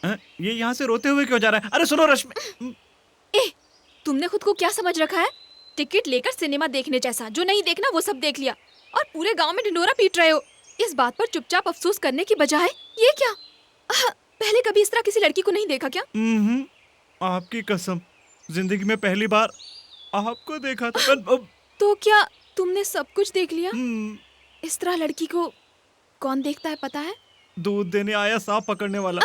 ये यहाँ से रोते हुए क्यों जा रहा है? अरे सुनो रश्मि। ए, तुमने खुद को क्या समझ रखा है? टिकट लेकर सिनेमा देखने जैसा, जो नहीं देखना वो सब देख लिया और पूरे गांव में ढिंढोरा पीट रहे हो। इस बात पर चुपचाप अफसोस करने की बजाय ये क्या? पहले कभी इस तरह किसी लड़की को नहीं देखा क्या? आपकी कसम, जिंदगी में पहली बार आपको देखा था। तो क्या तुमने सब कुछ देख लिया? इस तरह लड़की को कौन देखता है पता है? दूध देने आया सांप पकड़ने वाला।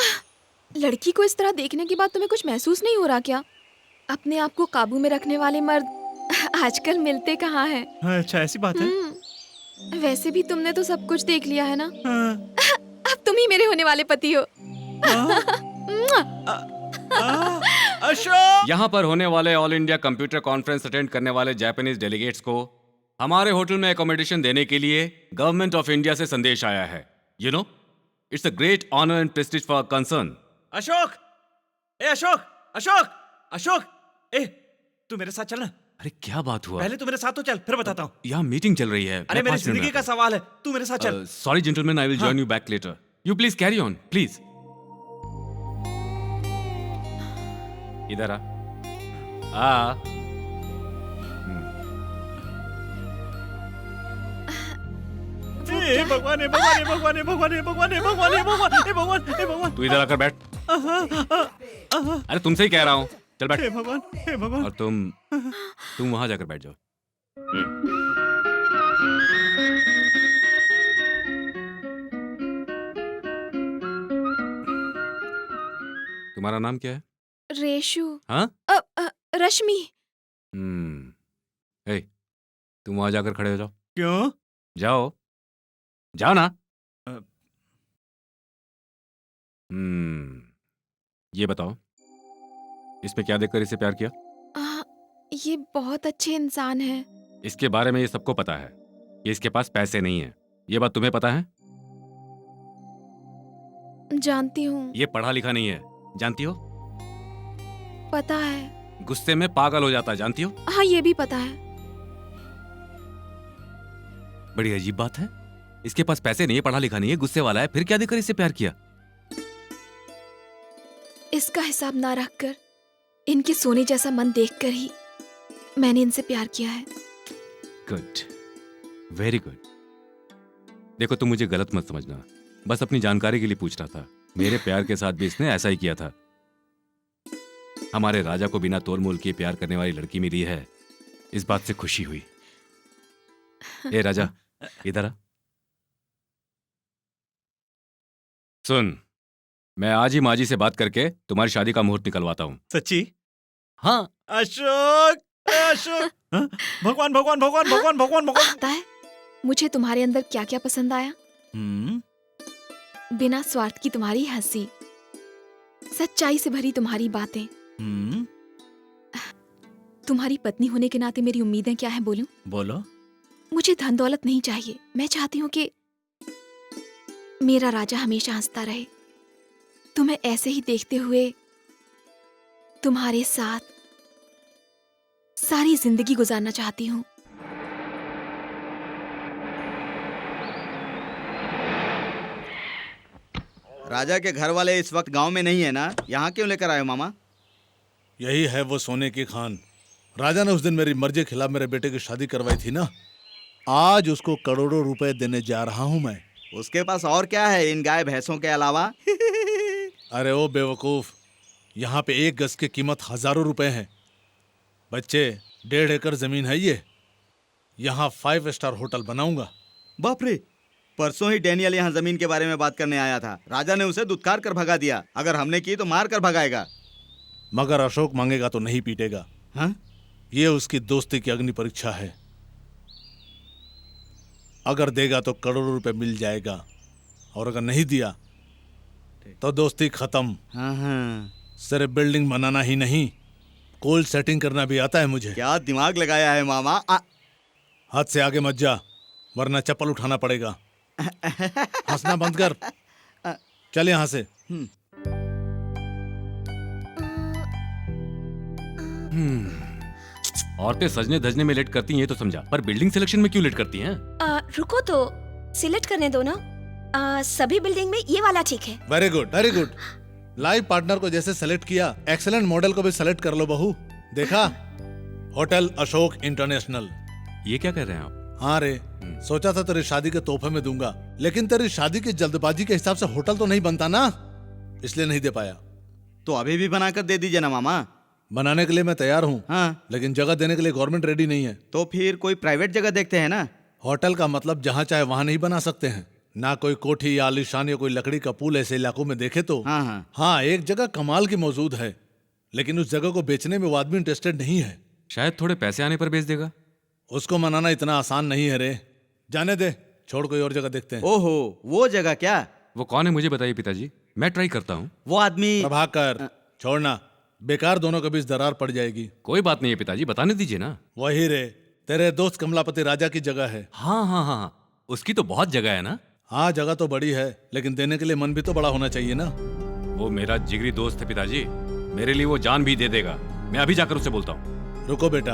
लड़की को इस तरह देखने के बाद तुम्हें कुछ महसूस नहीं हो रहा क्या? अपने आप को काबू में रखने वाले मर्द आजकल मिलते कहाँ हैं? अच्छा, ऐसी बात है। वैसे भी तुमने तो सब कुछ देख लिया है ना? हाँ। अब तुम ही मेरे होने वाले पति हो। अशोक! यहाँ पर होने वाले all India computer conference attend करने वाले जापानीज डेलीगेट्स को हमारे होटल में एकोमोडेशन देने के लिए गवर्नमेंट ऑफ इंडिया से संदेश आया है। You know, it's a great honour and prestige for concern. Ashok! ए अशोक! अशोक! अशोक! ए, तू मेरे साथ चलना। अरे क्या बात हुआ? पहले तू मेरे साथ तो चल, फिर बताता हूँ। यहाँ मीटिंग चल रही है। अरे मेरी जिंदगी का सवाल है, तू मेरे साथ चल। Sorry gentleman, I will join you back later. You please carry on, please. इधर आ। हे भगवान हे भगवान हे भगवान हे भगवान हे भगवान हे भगवान हे भगवान हे भगवान हे भगवान। तू इधर आकर बैठ। अरे तुमसे ही कह रहा हूँ, चल बैठ। हे भगवान हे भगवान। और तुम वहां जाकर बैठ जाओ। तुम्हारा नाम क्या है? रेशु। हाँ? रश्मि। ए, तुम वहां जाकर खड़े हो जाओ। क्यों? जाओ, जाओ ना। ये बताओ, इसमें क्या देखकर इसे प्यार किया? ये बहुत अच्छे इंसान है। इसके बारे में ये सबको पता है कि इसके पास पैसे नहीं है। ये बात तुम्हें पता है? जानती हूँ। ये पढ़ा लिखा नहीं है, जानती हो? पता है। गुस्से में पागल हो जाता है, जानती हो? हाँ, ये भी पता है। बड़ी अजीब बात है, इसके पास पैसे नहीं है, पढ़ा लिखा नहीं है, गुस्से वाला है, फिर क्या देखकर इससे प्यार किया? इसका हिसाब ना रखकर, इनके सोने जैसा मन देखकर ही मैंने इनसे प्यार किया है। Good, very good. देखो, तुम मुझे गलत मत समझना, बस अपनी जानकारी के लिए पूछ रहा था। मेरे प्यार के साथ भी इसने ऐसा ही किया था। हमारे राजा को बिना तोल मोल किए प्यार करने वाली लड़की मिली है, इस बात से खुशी हुई। ए राजा, इधर आ। सुन, मैं आज ही माजी से बात करके तुम्हारी शादी का मुहूर्त निकलवाता हूँ। सच्ची? हाँ। अशोक! अशोक! भगवान भगवान भगवान भगवान भगवान भगवान। पता है मुझे तुम्हारे अंदर क्या क्या पसंद आया? बिना स्वार्थ की तुम्हारी हंसी, सच्चाई से भरी तुम्हारी बातें, हम्म, तुम्हारी पत्नी होने के नाते मेरी उम्मीदें क्या हैं बोलूं? बोलो। मुझे धन दौलत नहीं चाहिए। मैं चाहती हूँ कि मेरा राजा हमेशा हंसता रहे। तुम्हें ऐसे ही देखते हुए तुम्हारे साथ सारी जिंदगी गुजारना चाहती हूँ। राजा के घर वाले इस वक्त गांव में नहीं है ना? यहाँ क्यों लेकर आए हो मामा? यही है वो सोने की खान। राजा ने उस दिन मेरी मर्जी के खिलाफ मेरे बेटे की शादी करवाई थी ना, आज उसको करोड़ों रुपए देने जा रहा हूं मैं। उसके पास और क्या है इन गाय भैंसों के अलावा? अरे ओ बेवकूफ, यहाँ पे 1 गज की कीमत हजारों रुपए है। बच्चे, 1.5 एकड़ जमीन है ये। यहाँ 5 स्टार होटल बनाऊंगा। बाप रे, परसों ही डैनियल यहाँ जमीन के बारे में बात करने आया था। राजा ने उसे दुत्कार कर भगा दिया। अगर हमने की तो मार कर भगाएगा। मगर अशोक मांगेगा तो नहीं पीटेगा। हाँ? ये उसकी दोस्ती की अग्नि परीक्षा है। अगर देगा तो करोड़ों रुपए मिल जाएगा, और अगर नहीं दिया तो दोस्ती खत्म। हाँ हाँ। सिर्फ बिल्डिंग बनाना ही नहीं, कोल सेटिंग करना भी आता है मुझे। क्या दिमाग लगाया है मामा। हाथ से आगे मत जा, वरना चप्पल उठाना पड़ेगा। हंसना बंद कर, चल यहाँ से। औरतें सजने धजने में लेट करती हैं ये तो समझा, पर बिल्डिंग सिलेक्शन में क्यों लेट करती हैं? रुको तो सिलेक्ट करने दो ना। सभी बिल्डिंग में ये वाला ठीक है। Very good, very good. Life partner को जैसे सेलेक्ट किया, एक्सीलेंट मॉडल को भी सेलेक्ट कर लो बहू। देखा, होटल अशोक इंटरनेशनल। ये क्या कर रहे हैं आप? हाँ रे, सोचा था तेरी शादी के तोहफे में दूंगा, लेकिन तेरी शादी की जल्दबाजी के हिसाब से होटल तो नहीं बनता ना, इसलिए नहीं दे पाया। तो अभी भी बनाकर दे दीजिए ना मामा। बनाने के लिए मैं तैयार हूँ, हाँ। लेकिन जगह देने के लिए गवर्नमेंट रेडी नहीं है। तो फिर कोई प्राइवेट जगह देखते हैं ना। होटल का मतलब जहाँ चाहे वहाँ नहीं बना सकते हैं ना। कोई कोठी या आलीशान या कोई लकड़ी का पुल ऐसे इलाकों में देखे तो हाँ, एक जगह कमाल की मौजूद है, लेकिन उस जगह को बेचने में वो आदमी इंटरेस्टेड नहीं है। शायद थोड़े पैसे आने पर बेच देगा। उसको मनाना इतना आसान नहीं है रे। जाने दे, छोड़, कोई और जगह देखते हैं। ओहो, वो जगह क्या? वो कौन है मुझे बताइए पिताजी, मैं ट्राई करता हूँ। वो आदमी प्रभाकर, छोड़ना, बेकार दोनों के बीच दरार पड़ जाएगी। कोई बात नहीं है पिताजी, बताने दीजिए ना। वही रे, तेरे दोस्त कमलापति राजा की जगह है। हाँ हाँ हाँ, उसकी तो बहुत जगह है ना। हाँ, जगह तो बड़ी है, लेकिन देने के लिए मन भी तो बड़ा होना चाहिए ना। वो मेरा जिगरी दोस्त है पिताजी, मेरे लिए वो जान भी दे देगा। मैं अभी जाकर उससे बोलता हूँ। रुको बेटा।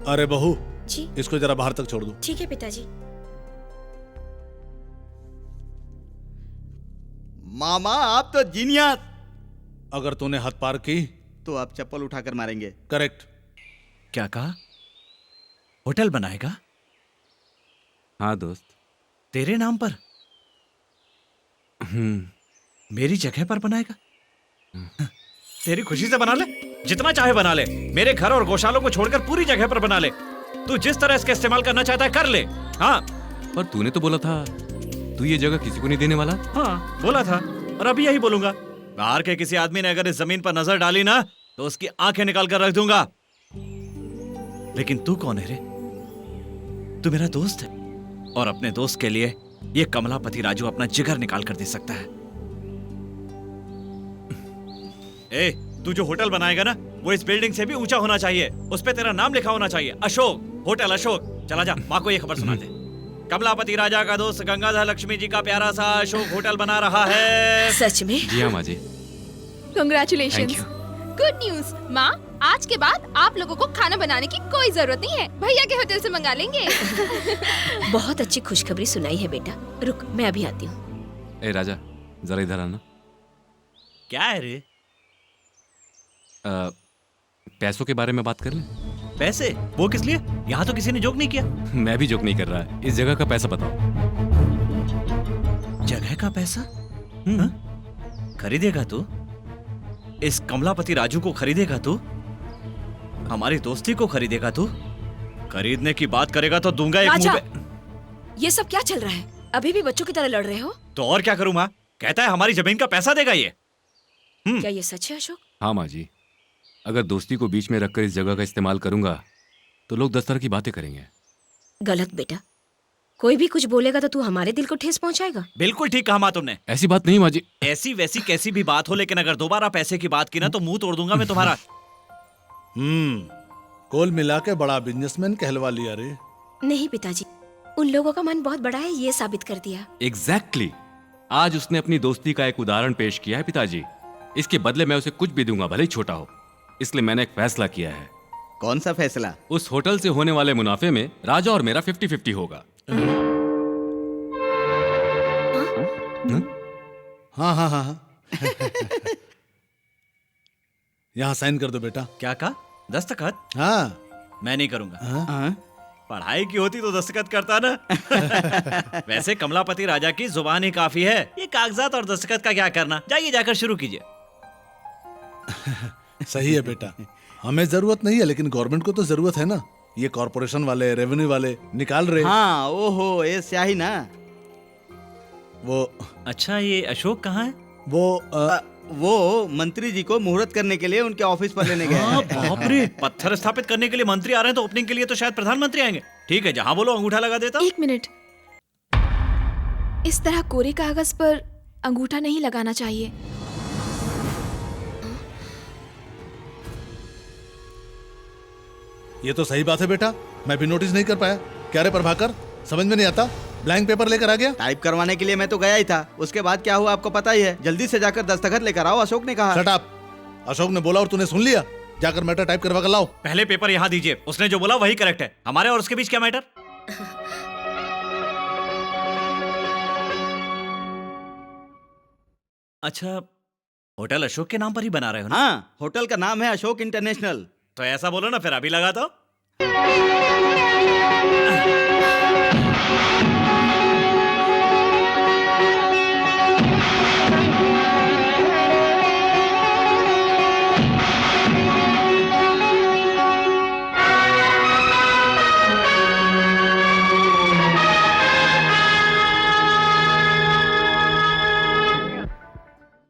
अरे बहू जी, इसको जरा बाहर तक छोड़ दो। ठीक है पिताजी। मामा आप तो जीनियस। अगर तूने हद पार की तो आप चप्पल उठाकर मारेंगे। करेक्ट। क्या कहा? होटल बनाएगा? हाँ दोस्त। तेरे नाम पर? मेरी जगह पर बनाएगा? तेरी खुशी से बना ले, जितना चाहे बना ले। मेरे घर और गौशालों को छोड़कर पूरी जगह पर बना ले। तू जिस तरह इसका इस्तेमाल करना चाहता है कर ले। हाँ, पर तूने तो बोला था तू ये जगह किसी को नहीं देने वाला। हाँ बोला था, और अभी यही बोलूंगा। बाहर के किसी आदमी ने अगर इस जमीन पर नजर डाली ना, तो उसकी आंखें निकाल कर रख दूंगा। लेकिन तू कौन है रे? तू मेरा दोस्त है, और अपने दोस्त के लिए ये कमलापति राजू अपना जिगर निकाल कर दे सकता है। ए, तू जो होटल बनाएगा ना, वो इस बिल्डिंग से भी ऊंचा होना चाहिए। उस पे तेरा नाम लिखा होना चाहिए, अशोक, होटल अशोक। चला जा, माँ को ये खबर सुना दे। कमलापति राजा का दोस्त गंगाधर लक्ष्मी जी का प्यारा सा अशोक होटल बना रहा है। सच में? जी हाँ माँ जी। Congratulations. Thank you. Good news माँ, आज के बाद आप लोगों को खाना बनाने की कोई जरूरत नहीं है। भैया के होटल से मंगा लेंगे। बहुत अच्छी खुशखबरी सुनाई है बेटा। रुक, मैं अभी आती हूँ। ए राजा, जरा इधर आना। क्या है रे? पैसों के बारे में बात कर ले। पैसे? वो किस लिए? यहाँ तो किसी ने जोक नहीं किया। मैं भी जोक नहीं कर रहा है। इस जगह का पैसा बताओ। जगह का पैसा? हाँ? खरीदेगा तू? इस कमलापति राजू को खरीदेगा तू? हमारी दोस्ती को खरीदेगा तू? खरीदने की बात करेगा तो दूंगा एक राजा, मुंह पे। ये सब क्या चल रहा है? अभी भी बच्चों की तरह लड़ रहे हो? तो और क्या करूं माँ? कहता है हमारी जमीन का पैसा देगा ये। क्या ये सच है अशोक? हाँ माँ जी, अगर दोस्ती को बीच में रखकर इस जगह का इस्तेमाल करूंगा तो लोग 10 तरह की बातें करेंगे। गलत बेटा, कोई भी कुछ बोलेगा तो तू हमारे दिल को ठेस पहुंचाएगा। बिल्कुल ठीक कहा माँ तुमने। ऐसी बात नहीं माँ जी। ऐसी वैसी कैसी भी बात हो, लेकिन अगर दोबारा पैसे की बात की ना तो मुंह तोड़ दूंगा मैं तुम्हारा। कुल मिला के बड़ा बिजनेसमैन कहलवा लिया रे। नहीं पिताजी, उन लोगों का मन बहुत बड़ा है, ये साबित कर दिया। एग्जैक्टली आज उसने अपनी दोस्ती का एक उदाहरण पेश किया है पिताजी। इसके बदले मैं उसे कुछ भी दूंगा, भले ही छोटा हो। इसलिए मैंने एक फैसला किया है। कौन सा फैसला? उस होटल से होने वाले मुनाफे में राजा और मेरा 50-50 होगा। हाँ हाँ हाँ हाँ। यहाँ साइन कर दो बेटा। क्या कहा? दस्तखत? हाँ। मैं नहीं करूंगा। हाँ? पढ़ाई की होती तो दस्तखत करता ना। वैसे कमलापति राजा की जुबान ही काफी है, ये कागजात और दस्तखत का क्या करना। जाइए जाकर शुरू कीजिए। सही है बेटा, हमें जरूरत नहीं है लेकिन गवर्नमेंट को तो जरूरत है ना। ये कॉर्पोरेशन वाले, रेवेन्यू वाले निकाल रहे। हाँ, ओहो, ये स्याही ना। वो अच्छा, ये अशोक कहाँ है? वो मंत्री जी को मुहूर्त करने के लिए उनके ऑफिस पर लेने गए हाँ, हैं। बाप रे, पत्थर स्थापित करने के लिए मंत्री आ रहे हैं तो ओपनिंग के लिए तो शायद प्रधानमंत्री आएंगे। ठीक है, जहाँ बोलो अंगूठा लगा देता हूँ। 1 मिनट, इस तरह कोरे कागज पर अंगूठा नहीं लगाना चाहिए। ये तो सही बात है बेटा, मैं भी नोटिस नहीं कर पाया। क्या रे प्रभाकर, समझ में नहीं आता? ब्लैंक पेपर लेकर आ गया। टाइप करवाने के लिए मैं तो गया ही था, उसके बाद क्या हुआ आपको पता ही है। जल्दी से जाकर दस्तखत लेकर आओ, अशोक ने कहा। Shut up. अशोक ने बोला और तूने सुन लिया। जाकर मैटर टाइप करवा कर लाओ। पहले पेपर यहाँ दीजिए, उसने जो बोला वही करेक्ट है। हमारे और उसके बीच क्या मैटर? अच्छा, होटल अशोक के नाम पर ही बना रहे हो ना? हाँ, होटल का नाम है अशोक इंटरनेशनल। तो ऐसा बोलो ना, फिर अभी लगा दो।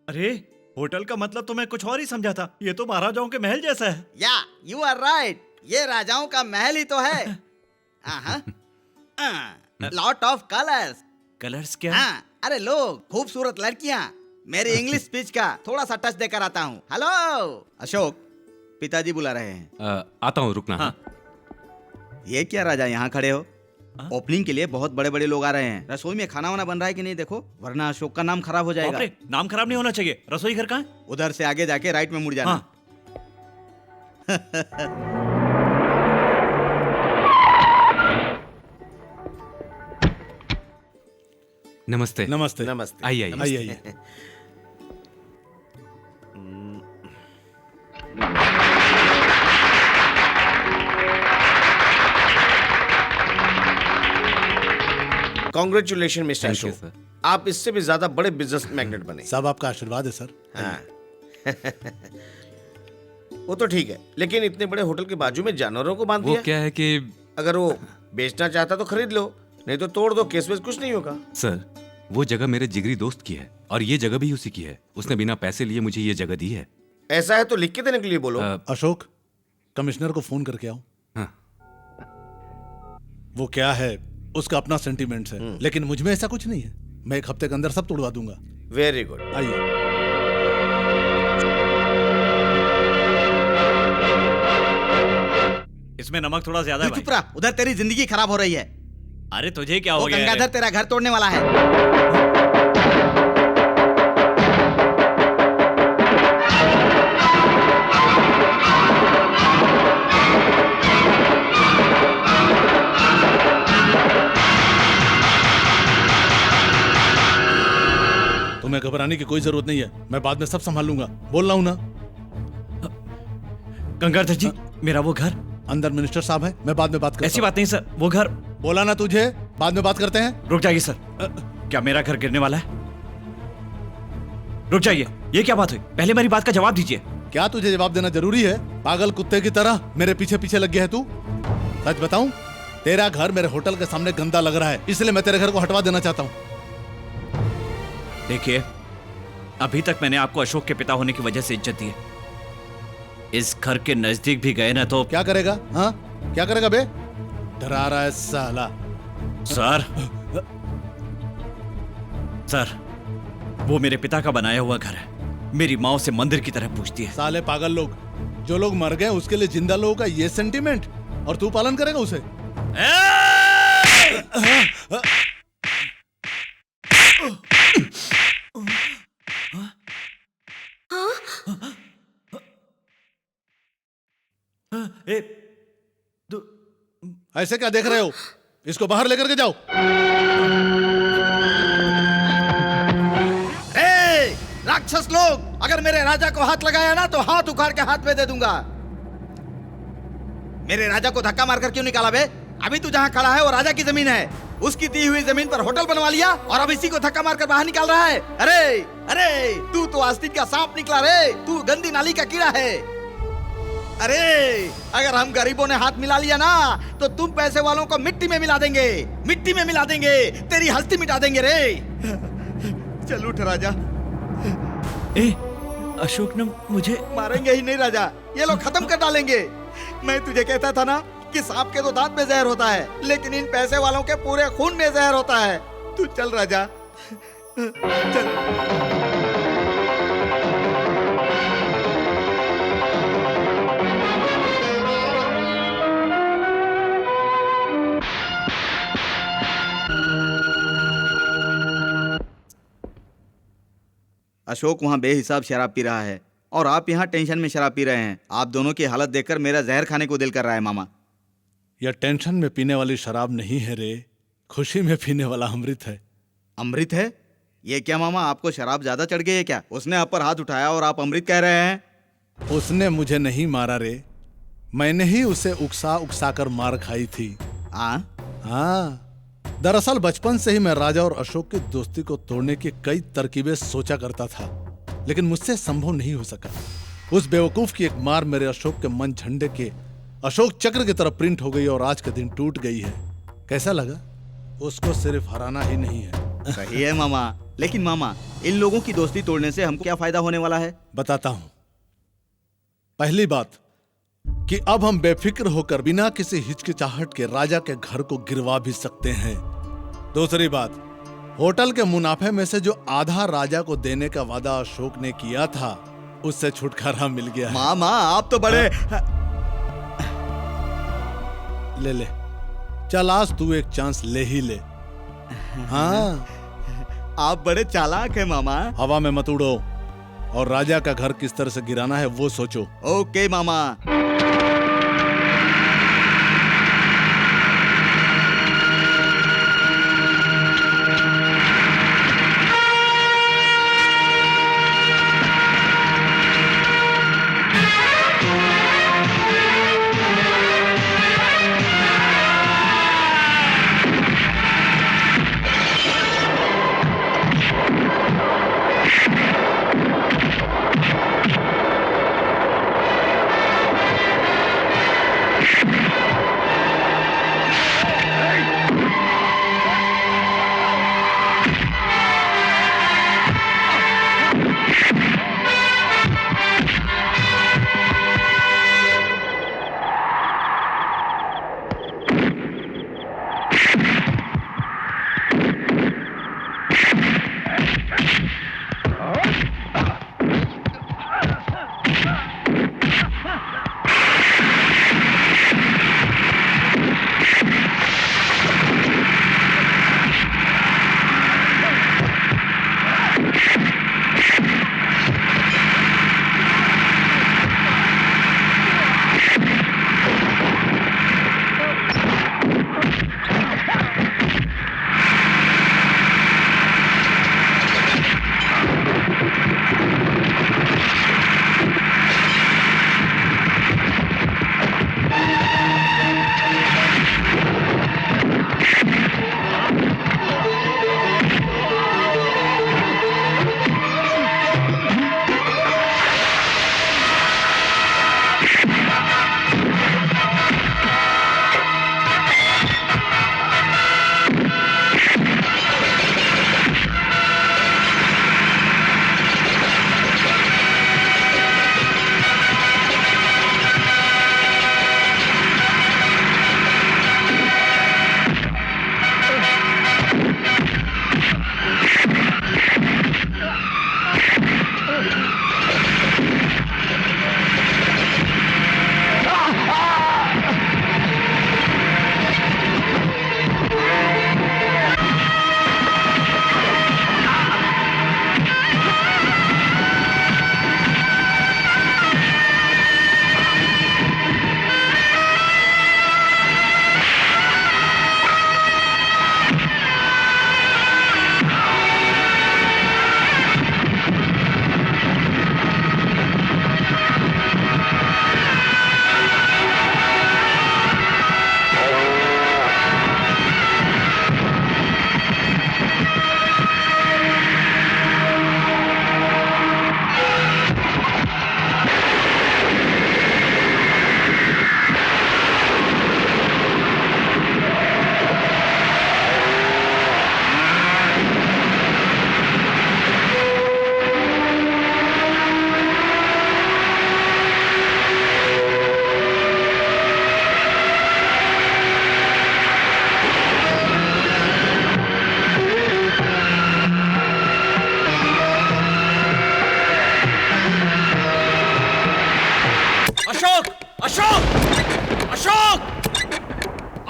अरे, होटल का मतलब तो मैं कुछ और ही समझा था। ये तो महाराजाओं के महल जैसा है। या यू आर राइट, ये राजाओं का महल ही तो है। Lot of colours. कलर्स क्या? हाँ, अरे लोग, खूबसूरत लड़कियां। मेरी इंग्लिश स्पीच का थोड़ा सा टच देकर आता हूँ। हेलो अशोक, पिताजी बुला रहे हैं। आता हूँ, रुकना। हाँ। ये क्या राजा, यहाँ खड़े हो? ओपनिंग के लिए बहुत बड़े बड़े लोग आ रहे हैं। रसोई में खाना वाना बन रहा है कि नहीं देखो, वरना अशोक का नाम खराब हो जाएगा। बाप रे, नाम खराब नहीं होना चाहिए। रसोई घर कहाँ है? उधर से आगे जाके राइट में मुड़ जाना। हाँ। नमस्ते। नमस्ते। नमस्ते। आइए आइए। आइए आइए। Congratulation mister Thank you, Ashok, sir. आप इससे भी ज्यादा बड़े बिजनेस मैग्नेट बने। सब आपका आशीर्वाद है सर। हाँ। वो तो ठीक है, लेकिन इतने बड़े होटल के बाजू में जानवरों को बांध वो दिया। क्या है कि अगर वो बेचना चाहता तो खरीद लो, नहीं तो तोड़ दो, केस वेस कुछ नहीं होगा। सर, वो जगह मेरे जिगरी दोस्त की है और ये जगह भी उसी की है। उसने बिना पैसे लिए मुझे ये जगह दी है। ऐसा है तो लिख के देने के लिए बोलो। अशोक, कमिश्नर को फोन करके आओ। हाँ। वो क्या है, उसका अपना सेंटीमेंट्स है, लेकिन मुझ में ऐसा कुछ नहीं है। मैं 1 हफ्ते के अंदर सब तोड़वा दूंगा। Very good. आइए। इसमें नमक थोड़ा ज्यादा है तू भाई। चुप रहा, उधर तेरी जिंदगी खराब हो रही है। अरे तुझे क्या हो वो गया? गंगाधर तेरा घर तोड़ने वाला है। तुम्हें घबराने की कोई जरूरत नहीं है, मैं बाद में सब संभाल लूंगा। बोल रहा हूं ना। गंगाधर जी, मेरा वो घर। अंदर मिनिस्टर साहब है, मैं बाद में बात करता ऐसी बात नहीं सर, वो घर। हूं। बोला ना तुझे, बाद में बात करते हैं। रुक जाइए सर। क्या मेरा घर गिरने वाला है? रुक जाइए, ये क्या बात हुई? पहले मेरी बात का जवाब दीजिए। क्या तुझे जवाब देना जरूरी है? पागल कुत्ते की तरह मेरे पीछे पीछे लग गया है तू। सच बताऊं, तेरा घर मेरे होटल के सामने गंदा लग रहा है, इसलिए मैं तेरे घर को हटवा देना चाहता हूं। देखिए, अभी तक मैंने आपको अशोक के पिता होने की वजह से इज्जत दी है। इस घर के नजदीक भी गए ना तो क्या करेगा? हाँ, क्या करेगा बे? डरा रहा है साला। सर, सर, वो मेरे पिता का बनाया हुआ घर है। मेरी माँ उसे मंदिर की तरह पूछती है। साले पागल लोग, जो लोग मर गए उसके लिए जिंदा लोगों का ये सेंटीमेंट, और तू पालन करेगा उसे? ए, ऐसे क्या देख रहे हो? इसको बाहर लेकर के जाओ। राक्षस लोग, अगर मेरे राजा को हाथ लगाया ना तो हाथ उखाड़ के हाथ में दे दूंगा। मेरे राजा को धक्का मारकर क्यों निकाला बे? अभी तू जहाँ खड़ा है वो राजा की जमीन है। उसकी दी हुई जमीन पर होटल बनवा लिया और अब इसी को धक्का मारकर बाहर निकाल रहा है। अरे अरे, तू तो आस्तीन का सांप निकला रे, तू गंदी नाली का कीड़ा है। अरे अगर हम गरीबों ने हाथ मिला लिया ना तो तुम पैसे वालों को मिट्टी में मिला देंगे, मिट्टी में मिला देंगे, तेरी हस्ती मिटा देंगे रे। चल उठ राजा। ए, अशोक ने मुझे मारेंगे ही नहीं राजा, ये लोग खत्म कर डालेंगे। मैं तुझे कहता था ना कि सांप के तो दांत में जहर होता है, लेकिन इन पैसे वालों के पूरे खून में जहर होता है। तू चल राजा, चल। अशोक वहाँ बेहिसाब शराब पी रहा है और आप यहाँ टेंशन में शराब पी रहे हैं। आप दोनों की हालत देखकर मेरा जहर खाने को दिल कर रहा है मामा। यह टेंशन में पीने वाली शराब नहीं है रे, खुशी में पीने वाला अमृत है। अमृत है? ये क्या मामा, आपको शराब ज्यादा चढ़ गई है क्या? उसने आप पर हाथ उठाया और आप अमृत कह रहे हैं। उसने मुझे नहीं मारा रे, मैंने ही उसे उकसा उकसा कर मार खाई थी। हाँ, दरअसल बचपन से ही मैं राजा और अशोक की दोस्ती को तोड़ने की कई तरकीबें सोचा करता था, लेकिन मुझसे संभव नहीं हो सका। उस बेवकूफ की एक मार मेरे अशोक के मन झंडे के अशोक चक्र की तरफ प्रिंट हो गई और आज के दिन टूट गई है। कैसा लगा? उसको सिर्फ हराना ही नहीं है। सही है मामा, लेकिन मामा इन लोगों की दोस्ती तोड़ने से हमको क्या फायदा होने वाला है? बताता हूं। पहली बात कि अब हम बेफिक्र होकर बिना किसी हिचकिचाहट के राजा के घर को गिरवा भी सकते हैं। दूसरी बात, होटल के मुनाफे में से जो आधा राजा को देने का वादा अशोक ने किया था उससे छुटकारा मिल गया। मामा आप तो बड़े ले चल, आज तू एक चांस ले ही ले। हाँ, आप बड़े चालाक हैं मामा। हवा में मत उड़ो और राजा का घर किस तरह से गिराना है वो सोचो। ओके मामा।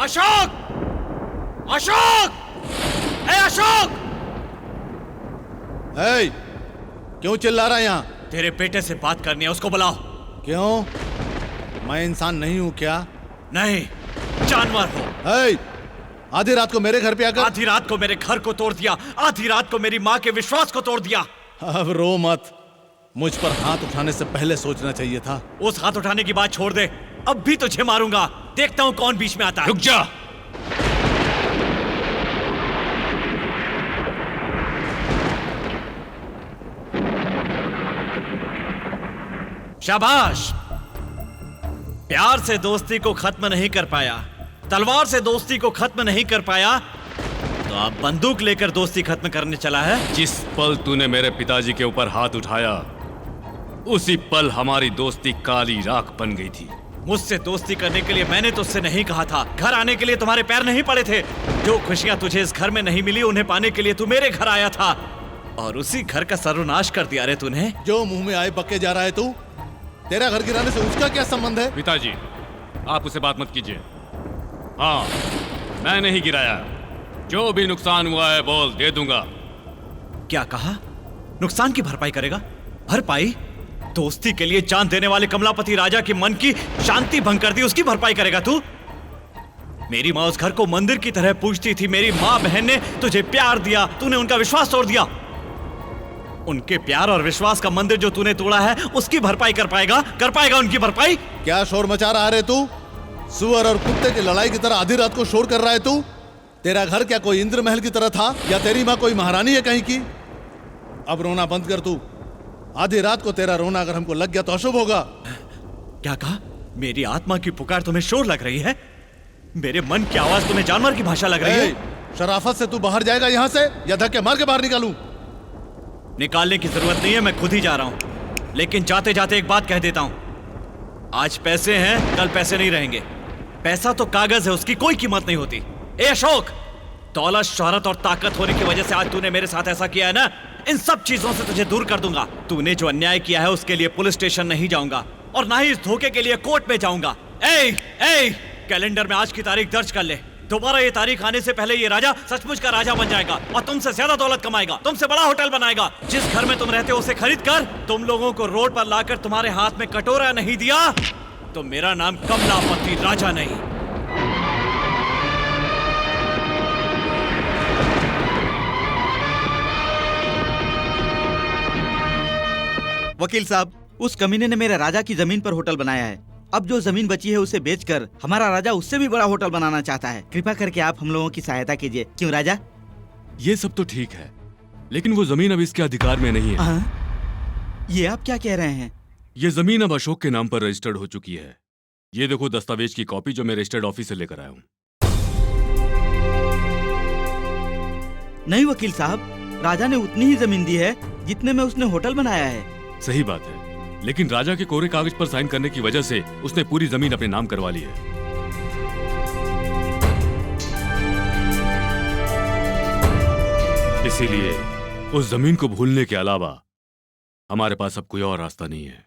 अशोक! अशोक! ए अशोक! ए, क्यों चिल्ला रहा है यहाँ? तेरे बेटे से बात करनी है, उसको बुलाओ। क्यों? मैं इंसान नहीं हूँ क्या? नहीं, जानवर हो। ए, आधी रात को मेरे घर पे आकर आधी रात को मेरे घर को तोड़ दिया, आधी रात को मेरी माँ के विश्वास को तोड़ दिया। अब रो मत। मुझ पर हाथ उठाने से पहले सोचना चाहिए था। उस हाथ उठाने की बात छोड़ दे, अब भी तुझे मारूंगा। देखता हूँ कौन बीच में आता है। रुक जा। शाबाश। प्यार से दोस्ती को खत्म नहीं कर पाया, तलवार से दोस्ती को खत्म नहीं कर पाया, तो अब बंदूक लेकर दोस्ती खत्म करने चला है। जिस पल तूने मेरे पिताजी के ऊपर हाथ उठाया, उसी पल हमारी दोस्ती काली राख बन गई थी। मुझसे दोस्ती करने के लिए मैंने तुझसे नहीं कहा था। घर आने के लिए तुम्हारे पैर नहीं पड़े थे। जो खुशियां तुझे इस घर में नहीं मिली, उन्हें पाने के लिए तू मेरे घर आया था, और उसी घर का सर्वनाश कर दिया रे तूने। जो मुंह में आए बके जा रहा है तू। तेरा घर गिराने से उसका क्या संबंध है? पिताजी, आप उसे बात मत कीजिए। हाँ, मैंने ही गिराया। जो भी नुकसान हुआ है बोल, दे दूंगा। क्या कहा? नुकसान की भरपाई करेगा? भरपाई? दोस्ती के लिए जान देने वाले कमलापति राजा के मन की शांति भंग कर दी, उसकी भरपाई करेगा तू? मेरी माँ उस घर को मंदिर की तरह पूजती थी। मेरी माँ बहन ने तुझे प्यार दिया, तूने उनका विश्वास तोड़ दिया। उनके प्यार और विश्वास का मंदिर जो तूने तोड़ा है, उसकी भरपाई कर पाएगा? कर पाएगा उनकी भरपाई? क्या शोर मचा रहा है तू? सुअर और कुत्ते की लड़ाई की तरह आधी रात को शोर कर रहा है तू? तेरा घर क्या कोई इंद्र महल की तरह था, या तेरी माँ कोई महारानी है कहीं की? अब रोना बंद कर तू। आधी रात को तेरा रोना अगर हमको लग गया तो अशुभ होगा। क्या कहा? मेरी आत्मा की पुकार तुम्हें शोर लग रही है? मेरे मन की आवाज तुम्हें जानवर की भाषा लग रही है? शराफत से तू बाहर जाएगा यहाँ से, या धक्के मार के बाहर निकालूं? निकालने की जरूरत नहीं है, मैं खुद ही जा रहा हूं। लेकिन जाते जाते एक बात कह देता हूं, आज पैसे हैं, कल पैसे नहीं रहेंगे। पैसा तो कागज है, उसकी कोई कीमत नहीं होती। ए अशोक, दौलत, शोहरत और ताकत होने की वजह से आज तूने मेरे साथ ऐसा किया है ना, इन सब चीजों से तुझे दूर कर दूंगा। तूने जो अन्याय किया है उसके लिए पुलिस स्टेशन नहीं जाऊंगा, और ना ही इस धोखे के लिए कोर्ट में जाऊंगा। कैलेंडर में आज की तारीख दर्ज कर ले। दोबारा ये तारीख आने से पहले ये राजा सचमुच का राजा बन जाएगा, और तुमसे ज्यादा दौलत कमाएगा, तुमसे बड़ा होटल बनाएगा। जिस घर में तुम रहते हो उसे खरीद कर तुम लोगों को रोड पर लाकर तुम्हारे हाथ में कटोरा नहीं दिया तो मेरा नाम कमलापति राजा नहीं। वकील साहब, उस कमीने ने मेरे राजा की जमीन पर होटल बनाया है। अब जो जमीन बची है उसे बेचकर हमारा राजा उससे भी बड़ा होटल बनाना चाहता है। कृपा करके आप हम लोगों की सहायता कीजिए। क्यों राजा? ये सब तो ठीक है, लेकिन वो जमीन अब इसके अधिकार में नहीं है। ये आप क्या कह रहे हैं? ये जमीन अब अशोक के नाम पर रजिस्टर्ड हो चुकी है। ये देखो दस्तावेज की कॉपी जो मैं रजिस्टर्ड ऑफिस से लेकर आया हूँ। नहीं वकील साहब, राजा ने उतनी ही जमीन दी है जितने में उसने होटल बनाया है। सही बात है, लेकिन राजा के कोरे कागज पर साइन करने की वजह से उसने पूरी जमीन अपने नाम करवा ली है। इसीलिए उस जमीन को भूलने के अलावा हमारे पास अब कोई और रास्ता नहीं है।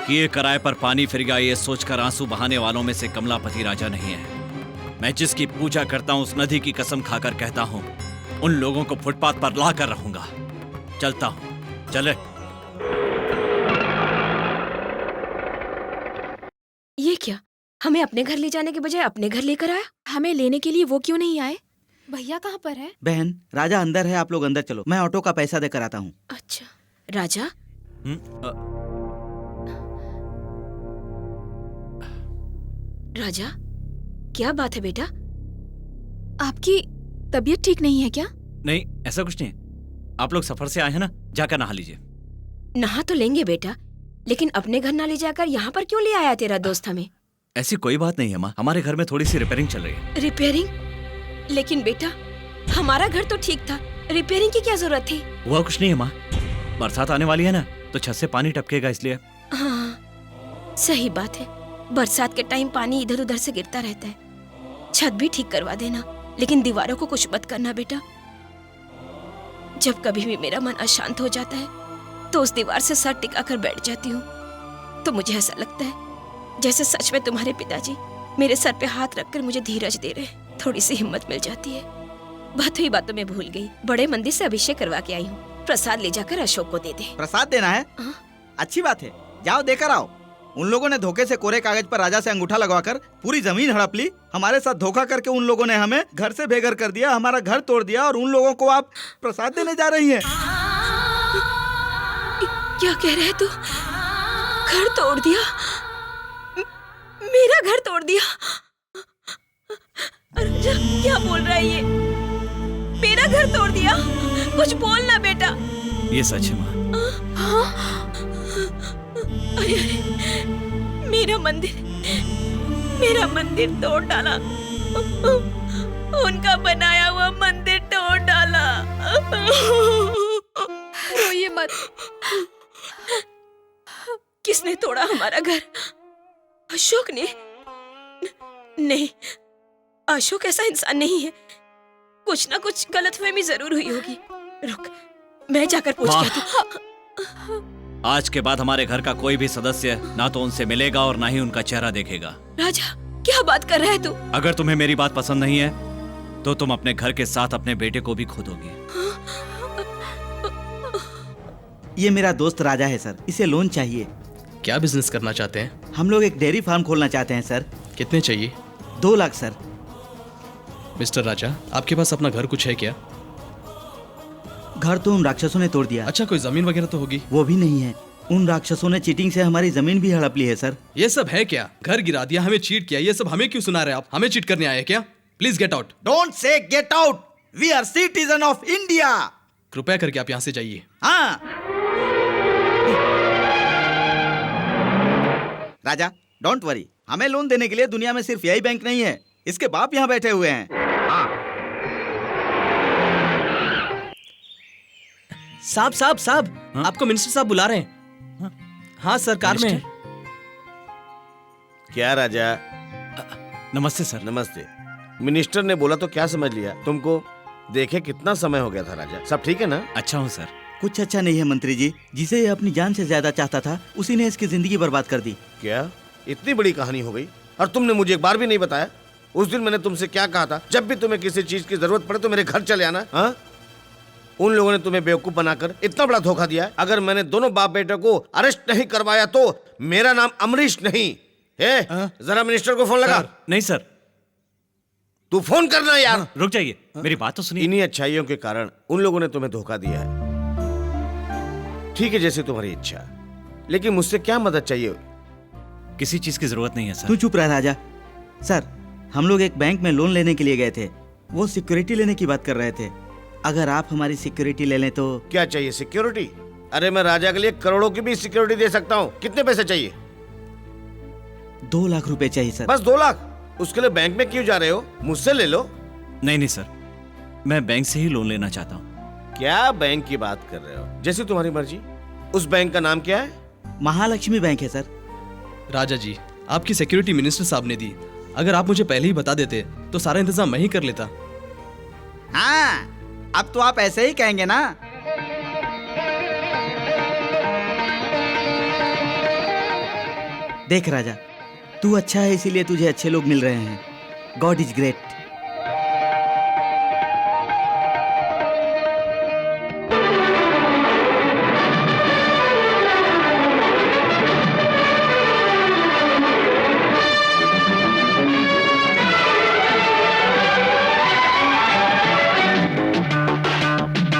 किए किराए पर पानी फिर गया, ये सोचकर आंसू बहाने वालों में से कमलापति राजा नहीं है। मैं जिसकी पूजा करता हूं उस नदी की कसम खाकर कहता हूं, उन लोगों को फुटपाथ पर ला कर रहूंगा। चलता हूं, चले। ये क्या, हमें अपने घर ले जाने के बजाय अपने घर लेकर आया? हमें लेने के लिए वो क्यों नहीं आए? भैया कहाँ पर है? बहन, राजा अंदर है, आप लोग अंदर चलो, मैं ऑटो का पैसा देकर आता हूँ। अच्छा, राजा? राजा, क्या बात है बेटा? आपकी तबीयत ठीक नहीं है क्या? नहीं, ऐसा कुछ नहीं है। आप लोग सफर से आए हैं ना, जाकर नहा लीजिए। नहा तो लेंगे बेटा, लेकिन अपने घर ना ले जाकर यहाँ पर क्यों ले आया तेरा दोस्त हमें? ऐसी कोई बात नहीं है माँ, हमारे घर में थोड़ी सी रिपेयरिंग चल रही है। रिपेयरिंग? लेकिन बेटा, हमारा घर तो ठीक था, रिपेयरिंग की क्या जरूरत थी? हुआ कुछ नहीं है माँ, बरसात आने वाली है ना, तो छत से पानी टपकेगा इसलिए। हाँ, सही बात है। बरसात के टाइम पानी इधर उधर से गिरता रहता है। छत भी ठीक करवा देना, लेकिन दीवारों को कुछ मत करना बेटा। जब कभी भी मेरा मन अशांत हो जाता है तो उस दीवार से सर टिका कर बैठ जाती हूँ, तो मुझे ऐसा लगता है जैसे सच में तुम्हारे पिताजी मेरे सर पे हाथ रखकर मुझे धीरज दे रहे हैं। थोड़ी सी हिम्मत मिल जाती है। बातों ही बातों में भूल गई, बड़े मंदिर से अभिषेक करवा के आई हूँ। प्रसाद ले जाकर अशोक को दे दे। प्रसाद देना है? अच्छी बात है, जाओ देकर आओ। उन लोगों ने धोखे से कोरे कागज पर राजा से अंगूठा लगवाकर पूरी जमीन हड़प ली। हमारे साथ धोखा करके उन लोगों ने हमें घर से बेघर कर दिया, हमारा घर तोड़ दिया, और उन लोगों को आप प्रसाद देने जा रही हैं। क्या कह रहे तू? घर तोड़ दिया? मेरा घर तोड़ दिया? राजा क्या बोल रहा है ये? मेरा घर तोड़ दिया? कुछ बोल ना बेटा। ये सच है माँ। अरे मेरा मंदिर तोड़ डाला। उनका बनाया हुआ मंदिर तोड़ डाला। रोइए मत। किसने तोड़ा हमारा घर? अशोक ने? नहीं, अशोक ऐसा इंसान नहीं है। कुछ ना कुछ गलतफहमी जरूर हुई होगी। रुक, मैं जाकर पूछ के आती हूँ। आज के बाद हमारे घर का कोई भी सदस्य ना तो उनसे मिलेगा और ना ही उनका चेहरा देखेगा। राजा क्या बात कर रहा है तू? अगर तुम्हें मेरी बात पसंद नहीं है तो तुम अपने घर के साथ अपने बेटे को भी खो दोगे। ये मेरा दोस्त राजा है सर, इसे लोन चाहिए। क्या बिजनेस करना चाहते हैं? हम लोग एक डेयरी फार्म खोलना चाहते हैं सर। कितने चाहिए? 2 लाख सर। मिस्टर राजा, आपके पास अपना घर कुछ है क्या? घर तो उन राक्षसों ने तोड़ दिया। अच्छा, कोई जमीन वगैरह तो होगी? वो भी नहीं है। उन राक्षसों ने चीटिंग से हमारी जमीन भी हड़प ली है सर। ये सब है क्या? घर गिरा दिया, हमें चीट किया, ये सब हमें क्यों सुना रहे आप? हमें चीट करने आए क्या? Please get out. Don't say get out, we are citizen of India. कृपया करके आप यहाँ से जाइए। हाँ राजा, डोंट वरी, हमें लोन देने के लिए दुनिया में सिर्फ यही बैंक नहीं है, इसके बाप यहाँ बैठे हुए हैं। साहब, आपको मिनिस्टर साहब बुला रहे हैं। हाँ सरकार में। क्या राजा? नमस्ते सर। नमस्ते। मिनिस्टर ने बोला तो क्या समझ लिया? तुमको देखे कितना समय हो गया था राजा? सब ठीक है ना? अच्छा हूँ सर। कुछ अच्छा नहीं है मंत्री जी, जिसे ये अपनी जान से ज्यादा चाहता था उसी ने इसकी जिंदगी बर्बाद कर दी। क्या इतनी बड़ी कहानी हो गई और तुमने मुझे एक बार भी नहीं बताया? उस दिन मैंने तुमसे क्या कहा था, जब भी तुम्हें किसी चीज की जरूरत पड़े तो मेरे घर चले आना। हाँ, उन लोगों ने तुम्हें बेवकूफ बनाकर इतना बड़ा धोखा दिया है। अगर मैंने दोनों बाप बेटे को अरेस्ट नहीं करवाया तो मेरा नाम अमरीश नहीं है। जरा मिनिस्टर को फोन लगा। नहीं सर। तू फोन करना यार। रुक जाइए, मेरी बात तो सुनिए। इन्हीं अच्छाइयों के कारण उन लोगों ने तुम्हें धोखा दिया है। ठीक है, जैसे तुम्हारी इच्छा, लेकिन मुझसे क्या मदद चाहिए? किसी चीज की जरूरत नहीं है सर। तू चुप रह राजा। सर, हम लोग एक बैंक में लोन लेने के लिए गए थे, वो सिक्योरिटी लेने की बात कर रहे थे। अगर आप हमारी सिक्योरिटी ले लें तो। क्या चाहिए? सिक्योरिटी? अरे मैं राजा के लिए करोड़ों की भी सिक्योरिटी दे सकता हूँ। कितने पैसे चाहिए? 2 लाख रुपए चाहिए सर। बस 2 लाख? उसके लिए बैंक में क्यों जा रहे हो? मुझसे ले लो। नहीं सर, मैं बैंक से ही लोन लेना चाहता हूँ। क्या बैंक की बात कर रहे हो? जैसी तुम्हारी मर्जी। उस बैंक का नाम क्या है? महालक्ष्मी बैंक है सर। राजा जी, आपकी सिक्योरिटी मिनिस्टर साहब ने दी। अगर आप मुझे पहले ही बता देते तो सारा इंतजाम मैं ही कर लेता। हाँ, अब तो आप ऐसे ही कहेंगे ना। देख राजा, तू अच्छा है इसीलिए तुझे अच्छे लोग मिल रहे हैं। God is great.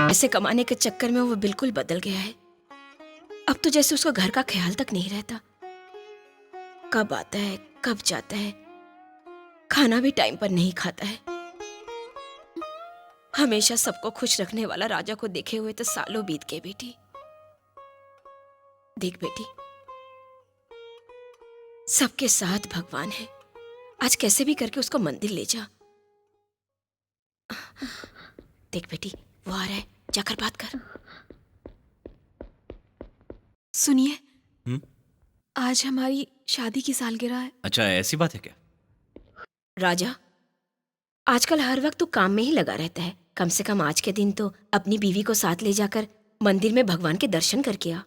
पैसे कमाने के चक्कर में वो बिल्कुल बदल गया है। अब तो जैसे उसको घर का ख्याल तक नहीं रहता। कब आता है, कब जाता है, खाना भी टाइम पर नहीं खाता है। हमेशा सबको खुश रखने वाला राजा को देखे हुए तो सालों बीत गए बेटी। देख बेटी, सबके साथ भगवान है। आज कैसे भी करके उसको मंदिर ले जा। देख बेटी, वो आ रहा है, जाकर बात कर। सुनिए, आज हमारी शादी की सालगिरह है। अच्छा, ऐसी बात है क्या? राजा, आजकल हर वक्त तू काम में ही लगा रहता है। कम से कम आज के दिन तो अपनी बीवी को साथ ले जाकर मंदिर में भगवान के दर्शन करके आ।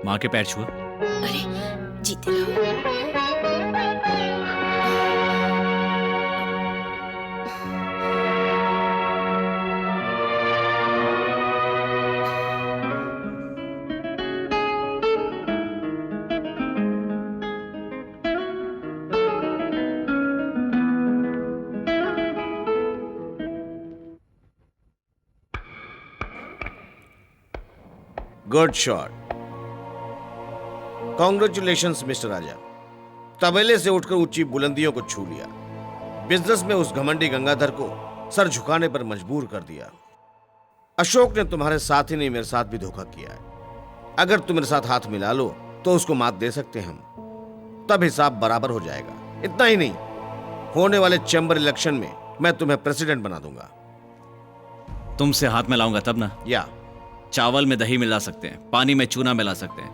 माँ के पैर छुआ। अरे जीते रहो। Good shot. कॉन्ग्रेचुलेशंस मिस्टर राजा। तबेले से उठकर ऊंची बुलंदियों को छू लिया। बिजनेस में उस घमंडी गंगाधर को सर झुकाने पर मजबूर कर दिया। अशोक ने तुम्हारे साथ ही नहीं मेरे साथ भी धोखा किया है। अगर तुम मेरे साथ हाथ मिला लो तो उसको मात दे सकते हैं हम, तब हिसाब बराबर हो जाएगा। इतना ही नहीं, होने वाले चैम्बर इलेक्शन में मैं तुम्हें प्रेसिडेंट बना दूंगा। तुमसे हाथ मिलाऊंगा तब ना। या चावल में दही मिला सकते हैं, पानी में चूना मिला सकते हैं,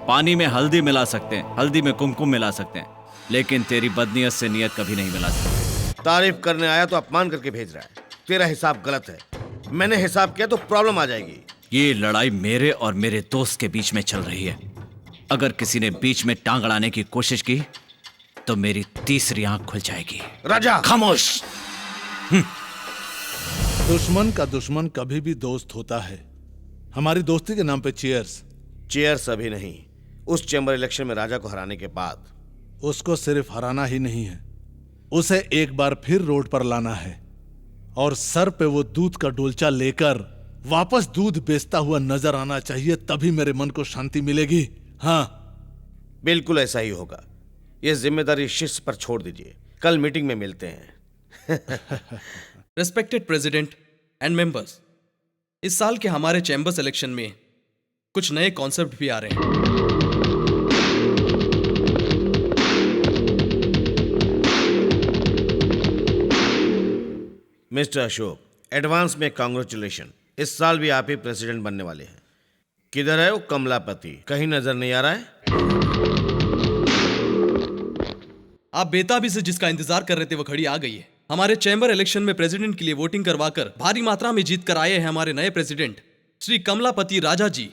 पानी में हल्दी मिला सकते हैं, हल्दी में कुमकुम मिला सकते हैं, लेकिन तेरी बदनीयत से नियत कभी नहीं मिला सकते। तारीफ करने आया तो अपमान करके भेज रहा है। तेरा हिसाब गलत है। मैंने हिसाब किया तो प्रॉब्लम आ जाएगी। ये लड़ाई मेरे और मेरे दोस्त के बीच में चल रही है। अगर किसी ने बीच में टांग अड़ाने की कोशिश की तो मेरी तीसरी आंख खुल जाएगी। राजा खामोश। दुश्मन का दुश्मन कभी भी दोस्त होता है। हमारी दोस्ती के नाम पे चीयर्स। चेयर्स अभी नहीं। उस चैम्बर इलेक्शन में राजा को हराने के बाद उसको सिर्फ हराना ही नहीं है, उसे एक बार फिर रोड पर लाना है और सर पे वो दूध का डोलचा लेकर वापस दूध बेचता हुआ नजर आना चाहिए। तभी मेरे मन को शांति मिलेगी। हाँ, बिल्कुल ऐसा ही होगा। ये जिम्मेदारी शिष्य पर छोड़ दीजिए। कल मीटिंग में मिलते हैं। रेस्पेक्टेड प्रेसिडेंट एंड मेंबर्स, इस साल के हमारे चैम्बर्स इलेक्शन में कुछ नए कॉन्सेप्ट भी आ रहे हैं। मिस्टर अशोक, एडवांस में कांग्रेचुलेशन। इस साल भी आप ही प्रेसिडेंट बनने वाले हैं। किधर है वो कमलापति? कहीं नजर नहीं आ रहा है। आप बेताबी से जिसका इंतजार कर रहे थे वो घड़ी आ गई है। हमारे चैम्बर इलेक्शन में प्रेसिडेंट के लिए वोटिंग करवाकर भारी मात्रा में जीत कर आए हैं हमारे नए प्रेसिडेंट श्री कमलापति राजा जी।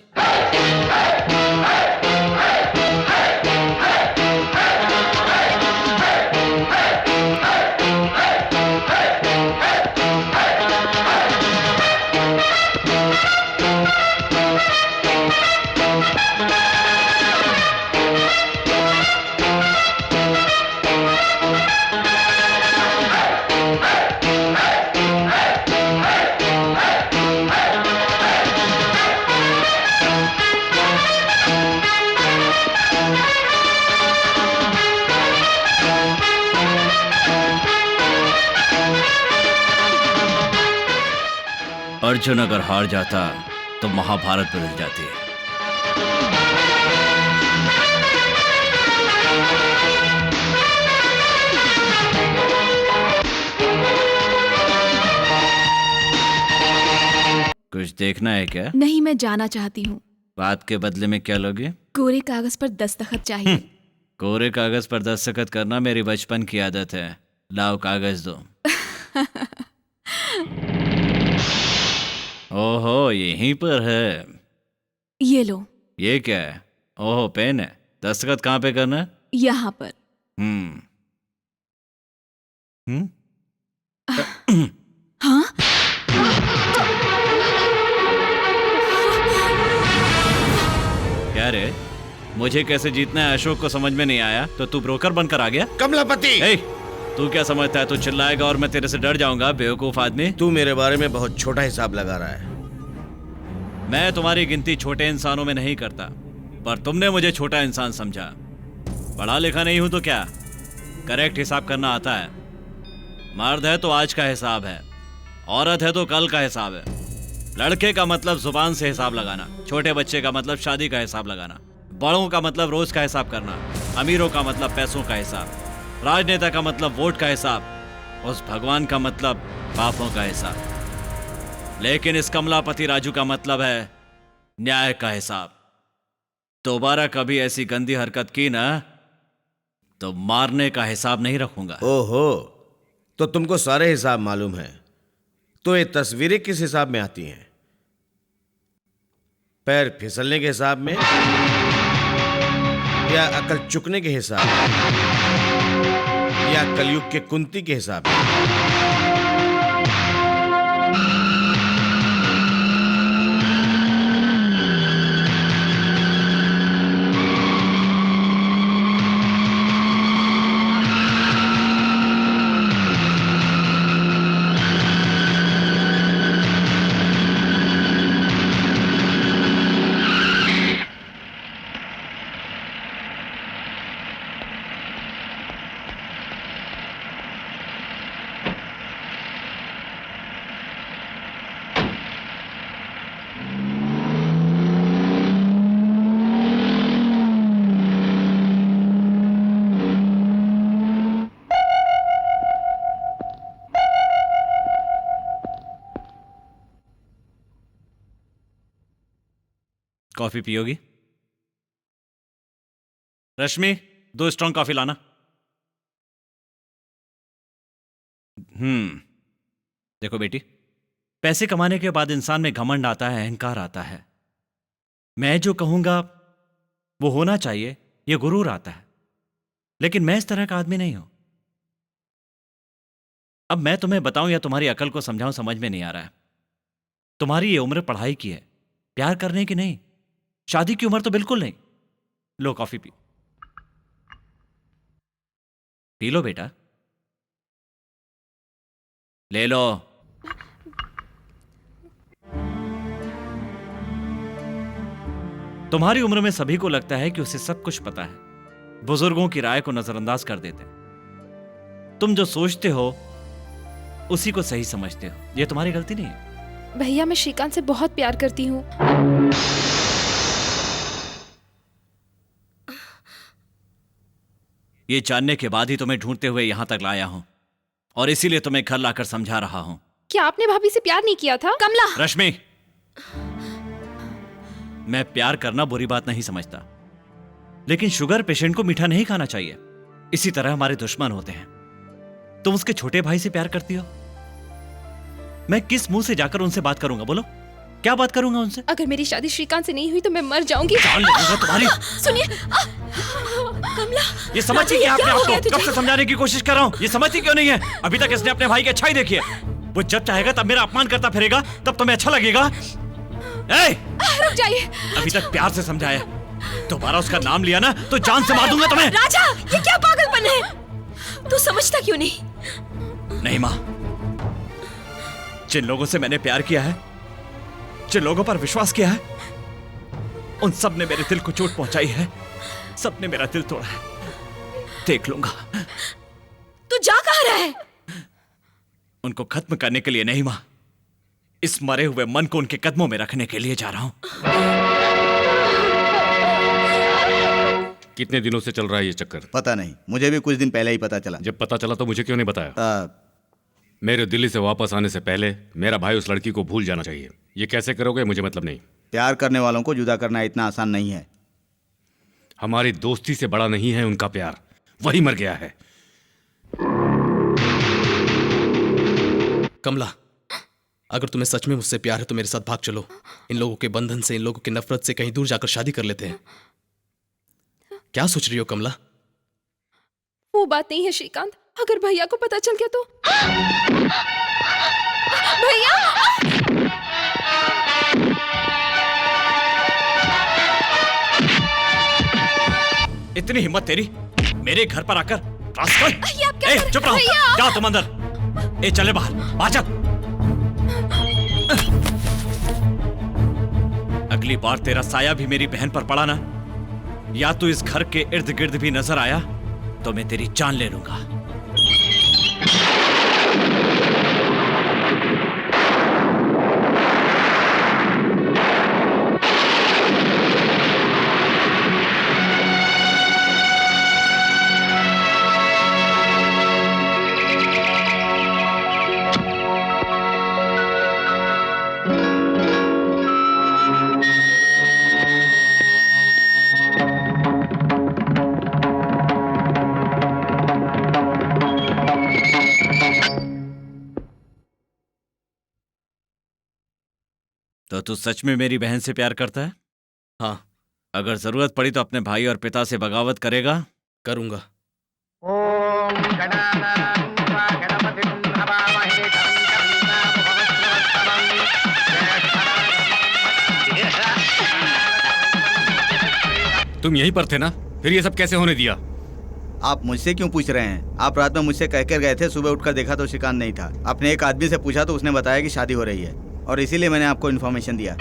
अर्जुन अगर हार जाता तो महाभारत बदल जाती। कुछ देखना है क्या? नहीं, मैं जाना चाहती हूँ। बात के बदले में क्या लोगे? कोरे कागज पर दस्तखत चाहिए। कोरे कागज पर दस्तखत करना मेरी बचपन की आदत है। लाओ कागज दो। ओहो, यहीं पर है। ये लो। ये क्या है? ओहो, पेन है। दस्तखत कहाँ पे करना है? यहाँ पर। हम्म। हाँ? क्या रे, मुझे कैसे जीतना है अशोक को समझ में नहीं आया तो तू ब्रोकर बनकर आ गया? कमलापति! ए, तू क्या समझता है? तू चिल्लाएगा और मैं तेरे से डर जाऊंगा? बेवकूफ आदमी। तू मेरे बारे में बहुत छोटा हिसाब लगा रहा है। मैं तुम्हारी गिनती छोटे इंसानों में नहीं करता, पर तुमने मुझे छोटा इंसान समझा। पढ़ा लिखा नहीं हूं तो क्या, करेक्ट हिसाब करना आता है। मर्द है तो आज का हिसाब है, औरत है तो कल का हिसाब है। लड़के का मतलब जुबान से हिसाब लगाना, छोटे बच्चे का मतलब शादी का हिसाब लगाना, बड़ों का मतलब रोज का हिसाब करना, अमीरों का मतलब पैसों का हिसाब, राजनेता का मतलब वोट का हिसाब, उस भगवान का मतलब पापों का हिसाब। लेकिन इस कमलापति राजू का मतलब है न्याय का हिसाब। दोबारा कभी ऐसी गंदी हरकत की ना तो मारने का हिसाब नहीं रखूंगा। ओहो, तो तुमको सारे हिसाब मालूम है। तो ये तस्वीरें किस हिसाब में आती हैं? पैर फिसलने के हिसाब में या अकल चुकने के हिसाब में या कलयुग के कुंती के हिसाब में? कॉफी पियोगी? रश्मि, 2 स्ट्रॉन्ग कॉफी लाना। देखो बेटी, पैसे कमाने के बाद इंसान में घमंड आता है, अहंकार आता है। मैं जो कहूंगा वो होना चाहिए, ये गुरूर आता है। लेकिन मैं इस तरह का आदमी नहीं हूं। अब मैं तुम्हें बताऊं या तुम्हारी अकल को समझाऊं, समझ में नहीं आ रहा है। तुम्हारी ये उम्र पढ़ाई की है, प्यार करने की नहीं। शादी की उम्र तो बिल्कुल नहीं। लो कॉफी पी लो बेटा, ले लो। तुम्हारी उम्र में सभी को लगता है कि उसे सब कुछ पता है। बुजुर्गों की राय को नजरअंदाज कर देते हैं। तुम जो सोचते हो उसी को सही समझते हो। यह तुम्हारी गलती नहीं है। भैया, मैं श्रीकांत से बहुत प्यार करती हूँ। ये जानने के बाद ही तुम्हें ढूंढते हुए यहां तक लाया हूं और इसीलिए तुम्हें घर लाकर समझा रहा हूं। क्या आपने भाभी से प्यार नहीं किया था? कमला! रश्मि, मैं प्यार करना बुरी बात नहीं समझता, लेकिन शुगर पेशेंट को मीठा नहीं खाना चाहिए। इसी तरह हमारे दुश्मन होते हैं। तुम उसके छोटे भाई से प्यार करती हो। मैं किस मुंह से जाकर उनसे बात करूंगा? बोलो, क्या बात करूंगा उनसे? अगर मेरी शादी श्रीकांत से नहीं हुई तो मैं मर जाऊंगी। जान लूंगा तुम्हारी। सुनिए, कमला, ये समझती राजा, है आपने क्या हो आपको? गया तुझे? कब से समझाने की कोशिश कर रहा हूं, ये समझती क्यों नहीं है? अभी तक इसने अपने भाई की अच्छाई देखी है। वो जब चाहेगा तब मेरा अपमान करता फिरेगा, तब तुम्हें अच्छा लगेगा? रुक जाइए। अभी तक प्यार से समझाया, दोबारा उसका नाम लिया ना तो जान से मार दूंगा तुम्हें। राजा, ये क्या पागलपन है? तू समझता क्यों नहीं? नहीं माँ, जिन लोगों से मैंने प्यार किया है, जिन लोगों पर विश्वास किया है, उन सब ने मेरे दिल को चोट पहुंचाई है। सब ने मेरा दिल तोड़ा है। देख लूंगा। तू जा कहाँ रहा है? उनको खत्म करने के लिए नहीं माँ, इस मरे हुए मन को उनके कदमों में रखने के लिए जा रहा हूं। कितने दिनों से चल रहा है ये चक्कर? पता नहीं, मुझे भी कुछ दिन पहले ही पता चला। जब पता चला तो मुझे क्यों नहीं बताया? मेरे दिल्ली से वापस आने से पहले मेरा भाई उस लड़की को भूल जाना चाहिए। ये कैसे करोगे मुझे मतलब नहीं। प्यार करने वालों को जुदा करना इतना आसान नहीं है। हमारी दोस्ती से बड़ा नहीं है उनका प्यार, वही मर गया है। कमला, अगर तुम्हें सच में मुझसे प्यार है तो मेरे साथ भाग चलो। इन लोगों के बंधन से, इन लोगों की नफरत से कहीं दूर जाकर शादी कर लेते हैं। क्या सोच रही हो कमला? वो बात नहीं है श्रीकांत। अगर भैया को पता चल गया तो? भैया! इतनी हिम्मत तेरी मेरे घर पर आकर? रास्कल! चुप रहो। भैया! जाओ तुम अंदर। चले बाहर आ जा। अगली बार तेरा साया भी मेरी बहन पर पड़ा ना, या तू इस घर के इर्द गिर्द भी नजर आया तो मैं तेरी जान ले लूंगा। तो तू सच में मेरी बहन से प्यार करता है? हाँ अगर जरूरत पड़ी तो अपने भाई और पिता से बगावत करेगा? करूंगा। तुम यहीं पर थे ना, फिर ये सब कैसे होने दिया? आप मुझसे क्यों पूछ रहे हैं? आप रात में मुझसे कह कर गए थे, सुबह उठकर देखा तो शिकान नहीं था। अपने एक आदमी से पूछा तो उसने बताया कि शादी हो रही है, और इसीलिए मैंने आपको इन्फॉर्मेशन दिया।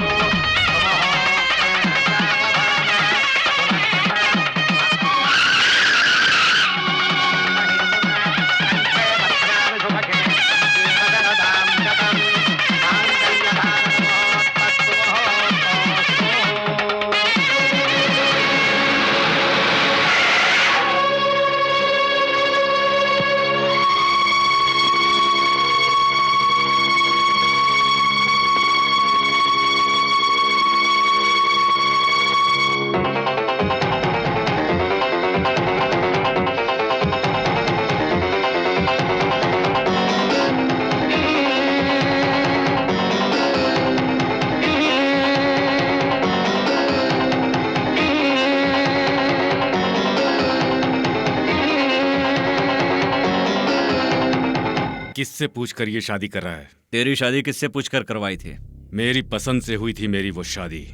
किससे पूछकर ये शादी कर रहा है? तेरी शादी किससे पूछकर करवाई थी? मेरी पसंद से हुई थी मेरी वो शादी।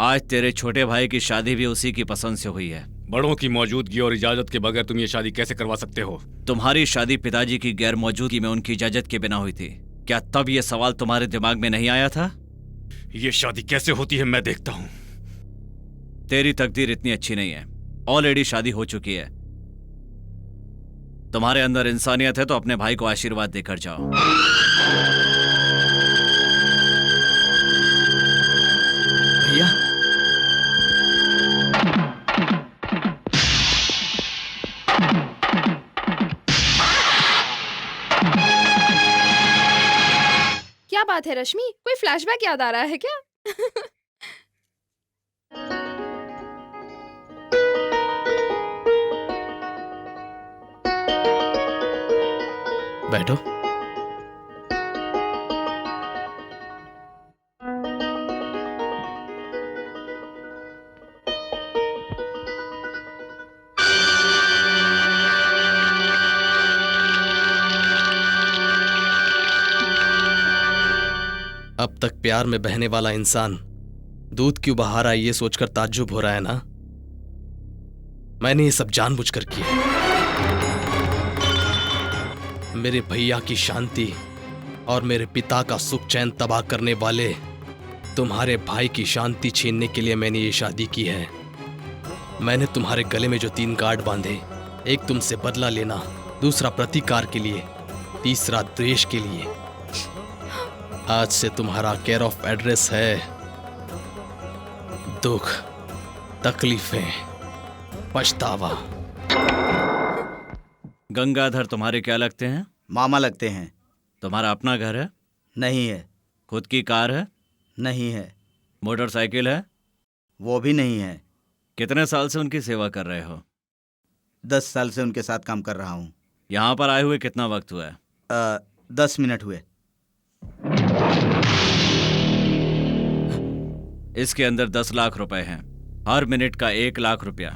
आज तेरे छोटे भाई की शादी भी उसी की पसंद से हुई है। बड़ों की मौजूदगी और इजाजत के बगैर तुम ये शादी कैसे करवा सकते हो? तुम्हारी शादी पिताजी की गैर मौजूदगी में उनकी इजाजत के बिना हुई थी। क्या तब ये सवाल तुम्हारे दिमाग में नहीं आया था? ये शादी कैसे होती है मैं देखता हूँ। तेरी तकदीर इतनी अच्छी नहीं है, ऑलरेडी शादी हो चुकी है। तुम्हारे अंदर इंसानियत है तो अपने भाई को आशीर्वाद देकर जाओ। भैया, क्या बात है रश्मि, कोई फ्लैशबैक याद आ रहा है क्या? बैठो। अब तक प्यार में बहने वाला इंसान दूध क्यों बहा रहा है ये सोचकर ताज्जुब हो रहा है ना? मैंने ये सब जानबूझकर किया। मेरे भैया की शांति और मेरे पिता का सुख चैन तबाह करने वाले तुम्हारे भाई की शांति छीनने के लिए मैंने ये शादी की है। मैंने तुम्हारे गले में जो 3 गार्ड बांधे, एक तुमसे बदला लेना, दूसरा प्रतिकार के लिए, तीसरा द्वेष के लिए। आज से तुम्हारा केयर ऑफ एड्रेस है दुख, तकलीफें, पछतावा। गंगाधर तुम्हारे क्या लगते हैं? मामा लगते हैं। तुम्हारा अपना घर है? नहीं है। खुद की कार है? नहीं है। मोटरसाइकिल है? वो भी नहीं है। कितने साल से उनकी सेवा कर रहे हो? 10 साल से उनके साथ काम कर रहा हूँ। यहाँ पर आए हुए कितना वक्त हुआ है? 10 मिनट हुए। इसके अंदर 10 लाख रुपए हैं, हर मिनट का 1 लाख रुपया।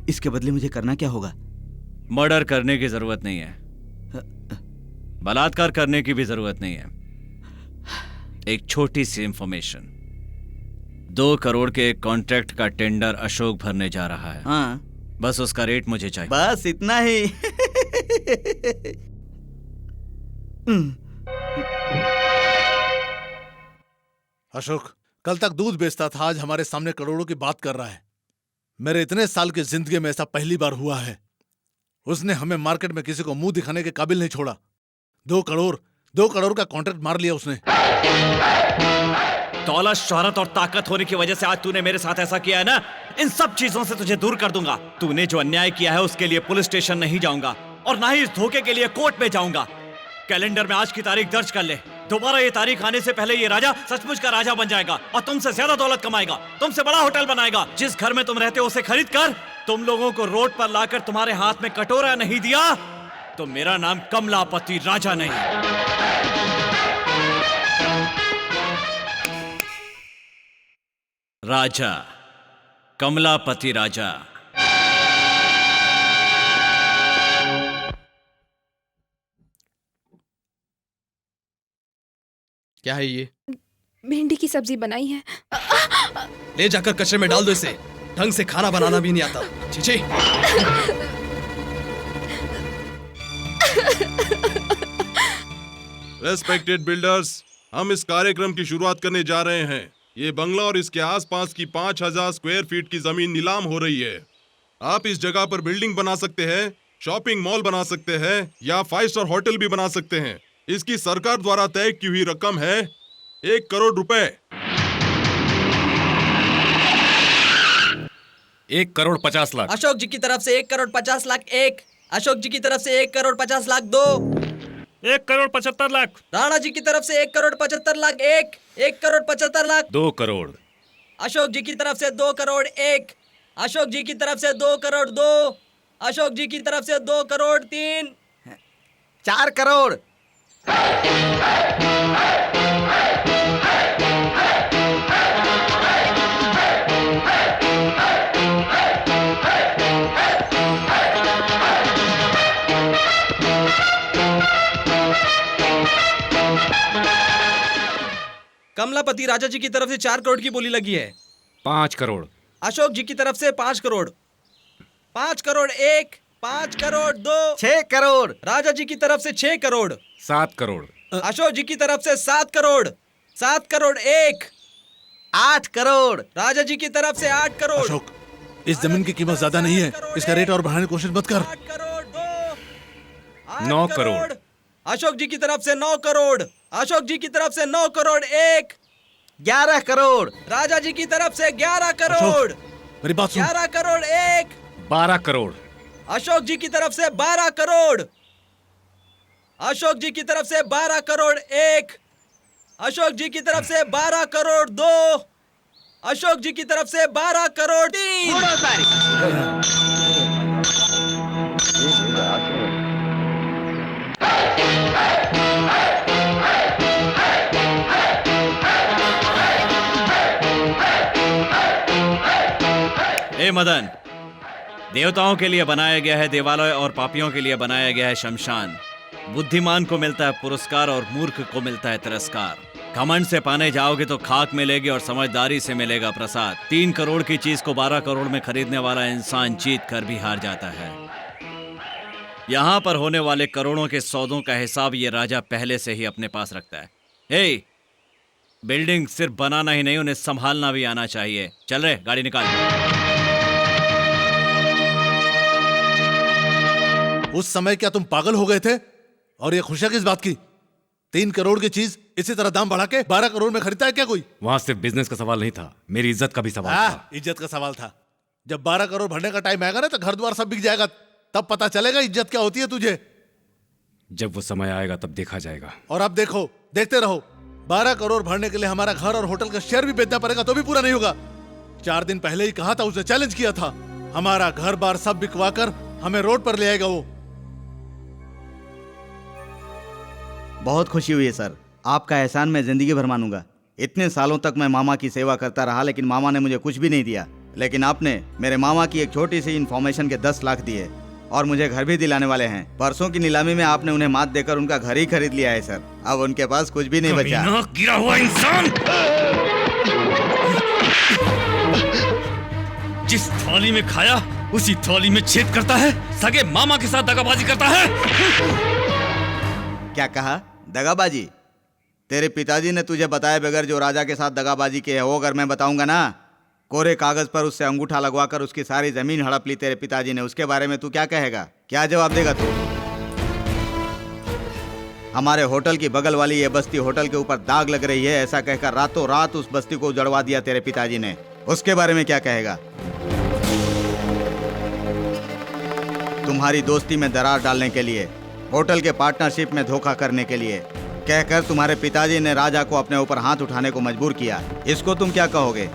इसके बदले मुझे करना क्या होगा? मर्डर करने की जरूरत नहीं है, बलात्कार करने की भी जरूरत नहीं है। एक छोटी सी इंफॉर्मेशन, 2 करोड़ के एक कॉन्ट्रैक्ट का टेंडर अशोक भरने जा रहा है। हाँ, बस उसका रेट मुझे चाहिए। बस इतना ही। अशोक कल तक दूध बेचता था, आज हमारे सामने करोड़ों की बात कर रहा है। मेरे इतने साल की जिंदगी में ऐसा पहली बार हुआ है। उसने हमें मार्केट में किसी को मुंह दिखाने के काबिल नहीं छोड़ा। 2 करोड़ का कॉन्ट्रैक्ट मार लिया उसने। दौलत, शोहरत और ताकत होने की वजह से आज तूने मेरे साथ ऐसा किया है ना, इन सब चीजों से तुझे दूर कर दूंगा। तूने जो अन्याय किया है उसके लिए पुलिस स्टेशन नहीं जाऊंगा और ना ही इस धोखे के लिए कोर्ट में जाऊंगा। कैलेंडर में आज की तारीख दर्ज कर ले। दोबारा ये तारीख आने से पहले ये राजा सचमुच का राजा बन जाएगा और तुमसे ज्यादा दौलत कमाएगा, तुमसे बड़ा होटल बनाएगा। जिस घर में तुम रहते हो उसे खरीद कर तुम लोगों को रोड पर लाकर तुम्हारे हाथ में कटोरा नहीं दिया तो मेरा नाम कमलापति राजा नहीं। राजा, कमलापति राजा। क्या है ये? भिंडी की सब्जी बनाई है। ले जाकर कचरे में डाल दो इसे। ढंग से खाना बनाना भी नहीं आता। छी। रेस्पेक्टेड बिल्डर्स, हम इस कार्यक्रम की शुरुआत करने जा रहे हैं। ये बंगला और इसके आसपास की 5000 स्क्वायर फीट की जमीन नीलाम हो रही है। आप इस जगह पर बिल्डिंग बना सकते हैं, शॉपिंग मॉल बना सकते हैं या 5 स्टार होटल भी बना सकते हैं। इसकी सरकार द्वारा तय की हुई रकम है 1 करोड़ रुपए। 1,50,00,000। अशोक जी की तरफ से 1,50,00,000 1। अशोक जी की तरफ से 1,50,00,000 2। 1,75,00,000। राणा जी की तरफ से 1,75,00,000 1। 1,75,00,000 2 करोड़। अशोक जी की तरफ से 2 करोड़ 1। अशोक जी की तरफ से 2 करोड़ 2। अशोक जी की तरफ से 2 करोड़ 3। 4 करोड़। कमलापति राजा जी की तरफ से 4 करोड़ की बोली लगी है। 5 करोड़। अशोक जी की तरफ से 5 करोड़। 5 करोड़ 1। 5 करोड़ 2। 6 करोड़। राजा जी की तरफ से 6 करोड़। 7 करोड़। अशोक जी की तरफ से 7 करोड़। 7 करोड़ 1। 8 करोड़। राजा जी की तरफ से 8 करोड़। अशोक, इस जमीन की कीमत ज्यादा नहीं है, इसका रेट और बढ़ाने की कोशिश मत कर। 8 करोड़ 2। 9 करोड़। अशोक जी की तरफ से 9 करोड़। अशोक जी की तरफ से 9 करोड़ 1। 11 करोड़। राजा जी की तरफ से 11 करोड़। मेरी बात सुन। 11 करोड़ 1। 12 करोड़। अशोक जी की तरफ से 12 करोड़। अशोक जी की तरफ से 12 करोड़ 1। अशोक जी की तरफ से 12 करोड़ 2। अशोक जी की तरफ से 12 करोड़ 3। ए मदन, देवताओं के लिए बनाया गया है देवालय और पापियों के लिए बनाया गया है शमशान। बुद्धिमान को मिलता है पुरस्कार और मूर्ख को मिलता है तिरस्कार। घमंड से पाने जाओगे तो खाक मिलेगी और समझदारी से मिलेगा प्रसाद। 3 करोड़ की चीज को 12 करोड़ में खरीदने वाला इंसान जीत कर भी हार जाता है। यहाँ पर होने वाले करोड़ों के सौदों का हिसाब ये राजा पहले से ही अपने पास रखता है। हे, बिल्डिंग सिर्फ बनाना ही नहीं, उन्हें संभालना भी आना चाहिए। चल रहे, गाड़ी निकाल। उस समय क्या तुम पागल हो गए थे? और ये खुशियां किस बात की? 3 करोड़ की चीज इसी तरह दाम बढ़ा के 12 करोड़ में खरीदता है क्या कोई? वहां सिर्फ बिजनेस का सवाल नहीं था, मेरी इज्जत का भी सवाल था। इज्जत का सवाल था। जब 12 करोड़ भरने का टाइम आएगा ना तो घर द्वार सब बिक जाएगा, तब पता चलेगा इज्जत क्या होती है तुझे। जब वो समय आएगा तब देखा जाएगा। और अब देखो, देखते रहो। 12 करोड़ भरने के लिए हमारा घर और होटल का शेयर भी बेचना पड़ेगा तो भी पूरा नहीं होगा। 4 दिन पहले ही कहा था, उसने चैलेंज किया था। हमारा घर बार सब बिकवा कर हमें रोड पर ले आएगा वो। बहुत खुशी हुई है सर, आपका एहसान मैं जिंदगी भर मानूंगा। इतने सालों तक मैं मामा की सेवा करता रहा, लेकिन मामा ने मुझे कुछ भी नहीं दिया। लेकिन आपने मेरे मामा की एक छोटी सी इन्फॉर्मेशन के 10 लाख दिए और मुझे घर भी दिलाने वाले हैं। परसों की नीलामी में आपने उन्हें मात देकर उनका घर ही खरीद लिया है सर। अब उनके पास कुछ भी नहीं बचा। गिरा हुआ इंसान! जिस थाली में खाया उसी थाली में छेद करता है, सगे मामा के साथ दगाबाजी करता है। क्या कहा? दगाबाजी? तेरे पिताजी ने तुझे बताए बगैर जो राजा के साथ दगाबाजी की है, वो अगर मैं बताऊंगा ना, कोरे कागज पर उससे अंगूठा लगवाकर उसकी सारी जमीन हड़प ली तेरे पिताजी ने, उसके बारे में तू क्या कहेगा? क्या जवाब देगा तू? हमारे होटल की बगल वाली ये बस्ती होटल के ऊपर दाग लग रही है, ऐसा कहकर रातों रात उस बस्ती को उजड़वा दिया तेरे पिताजी ने, उसके बारे में क्या कहेगा? तुम्हारी दोस्ती में दरार डालने के लिए, होटल के पार्टनरशिप में धोखा करने के लिए कहकर तुम्हारे पिताजी ने राजा को अपने ऊपर हाथ उठाने को मजबूर किया, इसको तुम क्या कहोगे?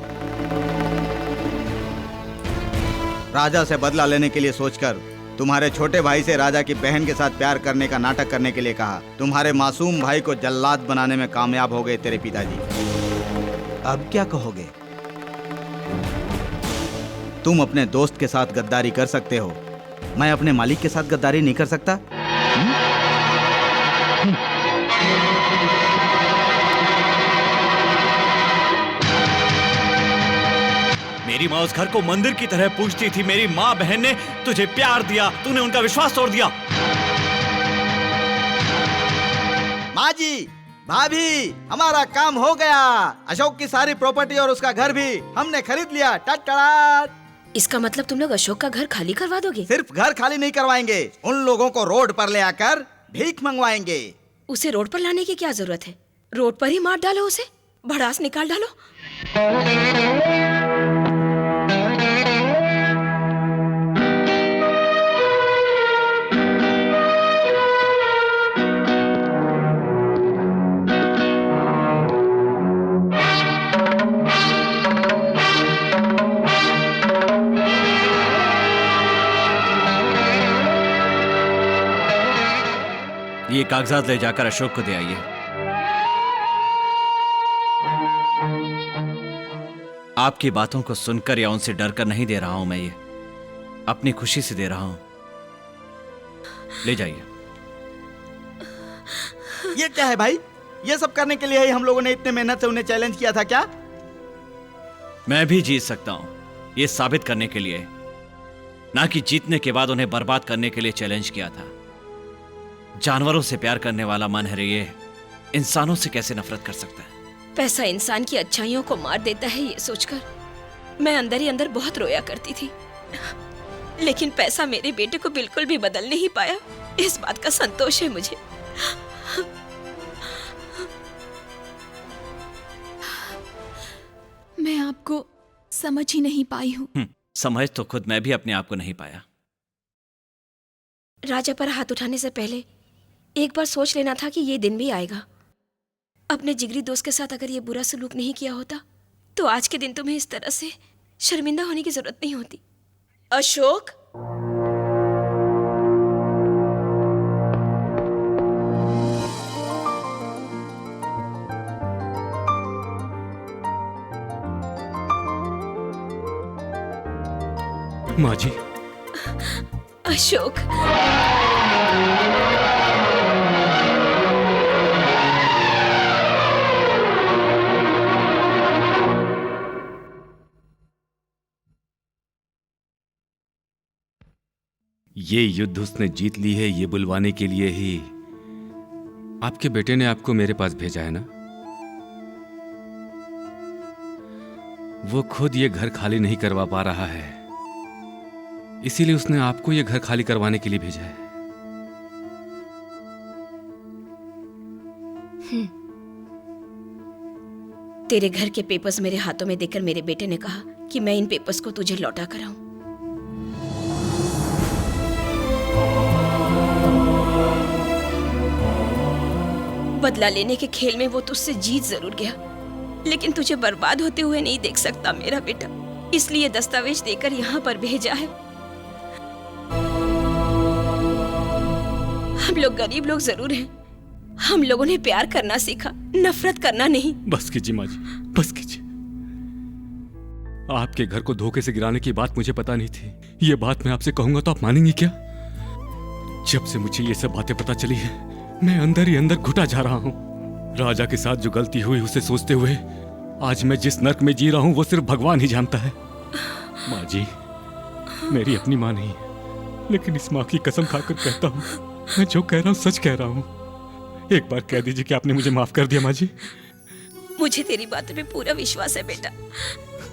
राजा से बदला लेने के लिए सोचकर तुम्हारे छोटे भाई से राजा की बहन के साथ प्यार करने का नाटक करने के लिए कहा। तुम्हारे मासूम भाई को जल्लाद बनाने में कामयाब हो गए तेरे पिताजी। अब क्या कहोगे? तुम अपने दोस्त के साथ गद्दारी कर सकते हो, मैं अपने मालिक के साथ गद्दारी नहीं कर सकता। मेरी माँ उस घर को मंदिर की तरह पूजती थी। मेरी माँ बहन ने तुझे प्यार दिया, तूने उनका विश्वास तोड़ दिया। माँ जी, भाभी, हमारा काम हो गया। अशोक की सारी प्रॉपर्टी और उसका घर भी हमने खरीद लिया। टटड़ा। इसका मतलब तुम लोग अशोक का घर खाली करवा दोगे? सिर्फ घर खाली नहीं करवाएंगे, उन लोगों को रोड पर ले आकर भीख मंगवाएंगे। उसे रोड पर लाने की क्या जरूरत है? रोड पर ही मार डालो उसे, भड़ास निकाल डालो। ये कागजात ले जाकर अशोक को दे आइए। आपकी बातों को सुनकर या उनसे डरकर नहीं दे रहा हूं मैं, ये अपनी खुशी से दे रहा हूं। ले जाइए। ये क्या है भाई? ये सब करने के लिए ही हम लोगों ने इतने मेहनत से उन्हें चैलेंज किया था क्या? मैं भी जीत सकता हूं, ये साबित करने के लिए, ना कि जीतने के बाद उन्हें बर्बाद करने के लिए चैलेंज किया था। जानवरों से प्यार करने वाला मन है, ये इंसानों से कैसे नफरत कर सकता है? पैसा इंसान की अच्छाइयों को मार देता है, ये सोचकर मैं अंदर ही अंदर बहुत रोया करती थी। लेकिन पैसा मेरे बेटे को बिल्कुल भी बदल नहीं पाया, इस बात का संतोष है मुझे। मैं आपको समझ ही नहीं पाई हूँ। समझ तो खुद मैं भी अपने आप को नहीं पाया। राजा पर हाथ उठाने से पहले एक बार सोच लेना था कि ये दिन भी आएगा। अपने जिगरी दोस्त के साथ अगर ये बुरा सलूक नहीं किया होता तो आज के दिन तुम्हें इस तरह से शर्मिंदा होने की जरूरत नहीं होती। अशोक, माँ जी। अशोक, ये युद्ध उसने जीत ली है, ये बुलवाने के लिए ही आपके बेटे ने आपको मेरे पास भेजा है ना? वो खुद ये घर खाली नहीं करवा पा रहा है, इसीलिए उसने आपको ये घर खाली करवाने के लिए भेजा है। तेरे घर के पेपर्स मेरे हाथों में देकर मेरे बेटे ने कहा कि मैं इन पेपर्स को तुझे लौटा कर आऊं। बदला लेने के खेल में वो तुझसे जीत जरूर गया, लेकिन तुझे बर्बाद होते हुए नहीं देख सकता मेरा बेटा, इसलिए दस्तावेज देकर यहाँ पर भेजा है। हम लोग गरीब लोग जरूर हैं, हम लोगों ने प्यार करना सीखा, नफरत करना नहीं। बस कीजिए माँ जी, बस कीजिए। आपके घर को धोखे से गिराने की बात मुझे पता नहीं थी। ये बात मैं आपसे कहूंगा तो आप मानेंगी क्या? जब से मुझे ये सब बातें पता चली है, मैं अंदर ही अंदर घुटा जा रहा हूँ। राजा के साथ जो गलती हुई उसे सोचते हुए आज मैं जिस नर्क में जी रहा हूँ वो सिर्फ भगवान ही जानता है। माँ जी, मेरी अपनी माँ नहीं है, लेकिन इस माँ की कसम खाकर कहता हूँ, मैं जो कह रहा हूँ सच कह रहा हूँ। एक बार कह दीजिए कि आपने मुझे माफ कर दिया माँ जी। मुझे तेरी बातों पे पूरा विश्वास है बेटा।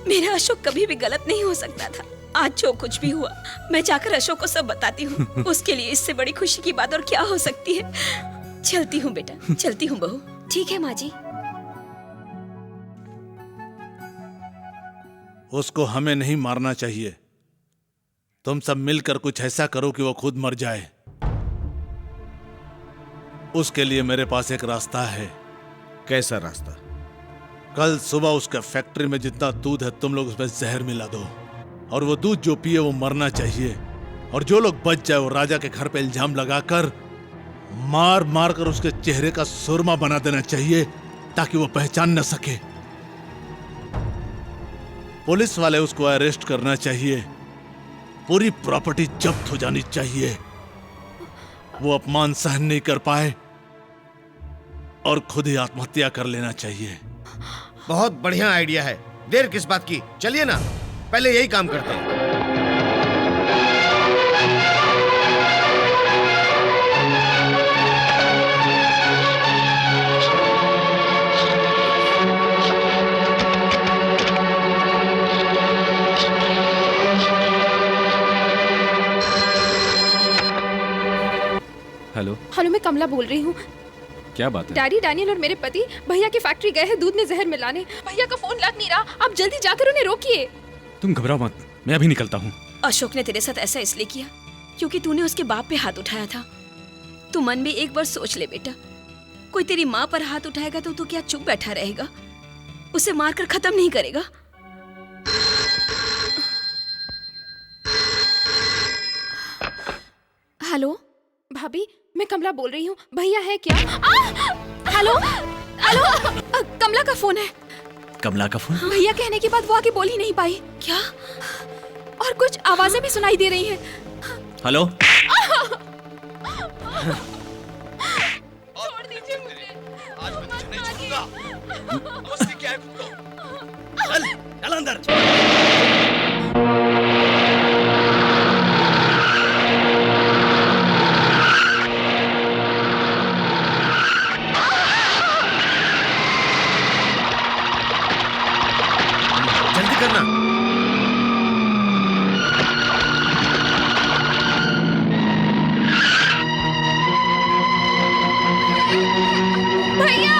मेरा अशोक कभी भी गलत नहीं हो सकता था। आज जो कुछ भी हुआ मैं जाकर अशोक को सब बताती हूँ। उसके लिए इससे बड़ी खुशी की बात और क्या हो सकती है। चलती हूँ बेटा, चलती हूँ बहू। ठीक है माँ जी। उसको हमें नहीं मारना चाहिए। तुम सब मिलकर कुछ ऐसा करो कि वो खुद मर जाए। उसके लिए मेरे पास एक रास्ता है। कैसा रास्ता? कल सुबह उसके फैक्ट्री में जितना दूध है तुम लोग उसमें जहर मिला दो, और वो दूध जो पिए वो मरना चाहिए, और जो लोग बच जाए वो राजा के घर पे इल्जाम लगाकर मार मार कर उसके चेहरे का सुरमा बना देना चाहिए ताकि वो पहचान न सके। पुलिस वाले उसको अरेस्ट करना चाहिए, पूरी प्रॉपर्टी जब्त हो जानी चाहिए। वो अपमान सहन नहीं कर पाए और खुद ही आत्महत्या कर लेना चाहिए। बहुत बढ़िया आइडिया है, देर किस बात की, चलिए ना पहले यही काम करते हैं। हेलो, हेलो, मैं कमला बोल रही हूँ। क्या बात है? डैडी, डैनियल और मेरे पति भैया की फैक्ट्री गए हैं दूध में जहर मिलाने। भैया का फोन लग नहीं रहा, आप जल्दी जाकर उन्हें रोकिए। तुम घबराओ मत, मैं अभी निकलता हूँ। अशोक ने तेरे साथ ऐसा इसलिए किया क्योंकि तूने उसके बाप पे हाथ उठाया था। तू मन में एक बार सोच ले बेटा, कोई तेरी माँ पर हाथ उठाएगा तो तू क्या चुप बैठा रहेगा? उसे मारकर खत्म नहीं करेगा? हेलो भाभी, मैं कमला बोल रही हूँ। भैया है क्या? हेलो हेलो, कमला का फोन है। कमला का फोन? भैया कहने के बाद वो आगे बोल ही नहीं पाई। क्या? और कुछ आवाजें भी सुनाई दे रही हैं। हेलो, छोड़ दीजिए मुझे। आज मैं तुझे नहीं छोड़ूंगा। मुझसे क्या है तुमको? चल अंदर। जल्दी करना। भैया,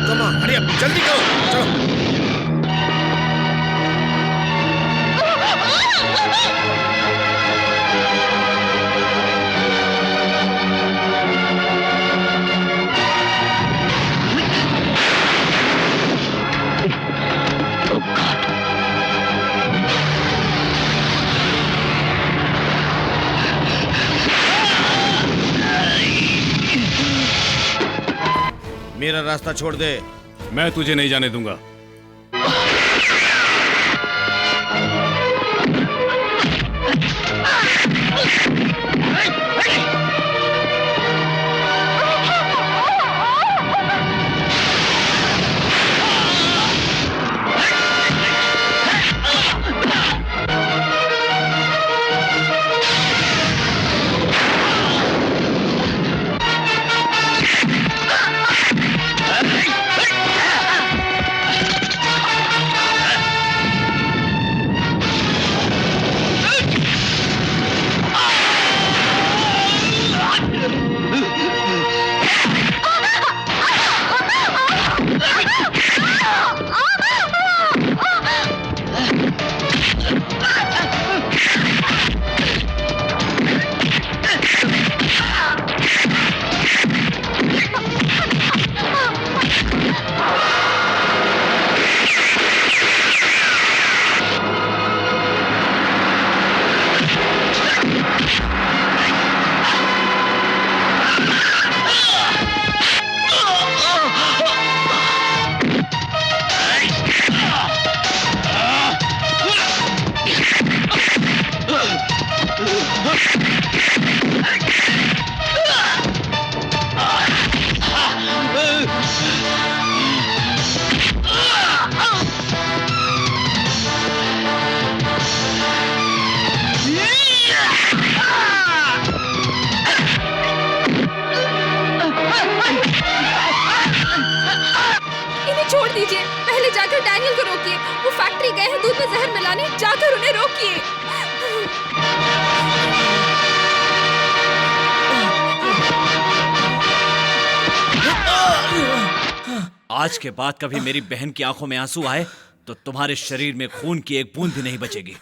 कम ऑन, हरी अप, जल्दी करो, चलो। मेरा रास्ता छोड़ दे। मैं तुझे नहीं जाने दूंगा। छोड़ दीजिए, पहले जाकर डैनियल को रोकिए। वो फैक्ट्री गए हैं दूध में जहर मिलाने, जाकर उन्हें रोकिए। आज के बाद कभी मेरी बहन की आंखों में आंसू आए तो तुम्हारे शरीर में खून की एक बूंद भी नहीं बचेगी।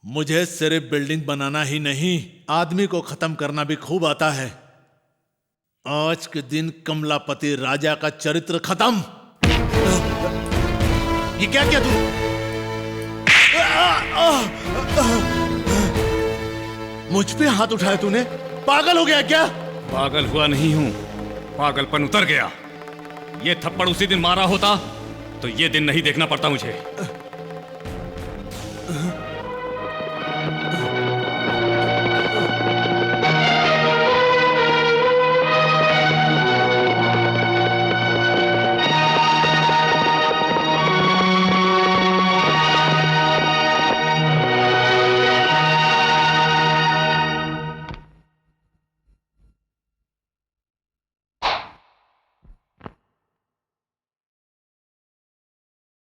मुझे सिर्फ बिल्डिंग बनाना ही नहीं, आदमी को खत्म करना भी खूब आता है। आज के दिन कमलापति राजा का चरित्र खत्म। ये क्या किया तू? मुझ पे हाथ उठाया तूने? पागल हो गया क्या? पागल हुआ नहीं हूं, पागलपन उतर गया। ये थप्पड़ उसी दिन मारा होता तो ये दिन नहीं देखना पड़ता मुझे।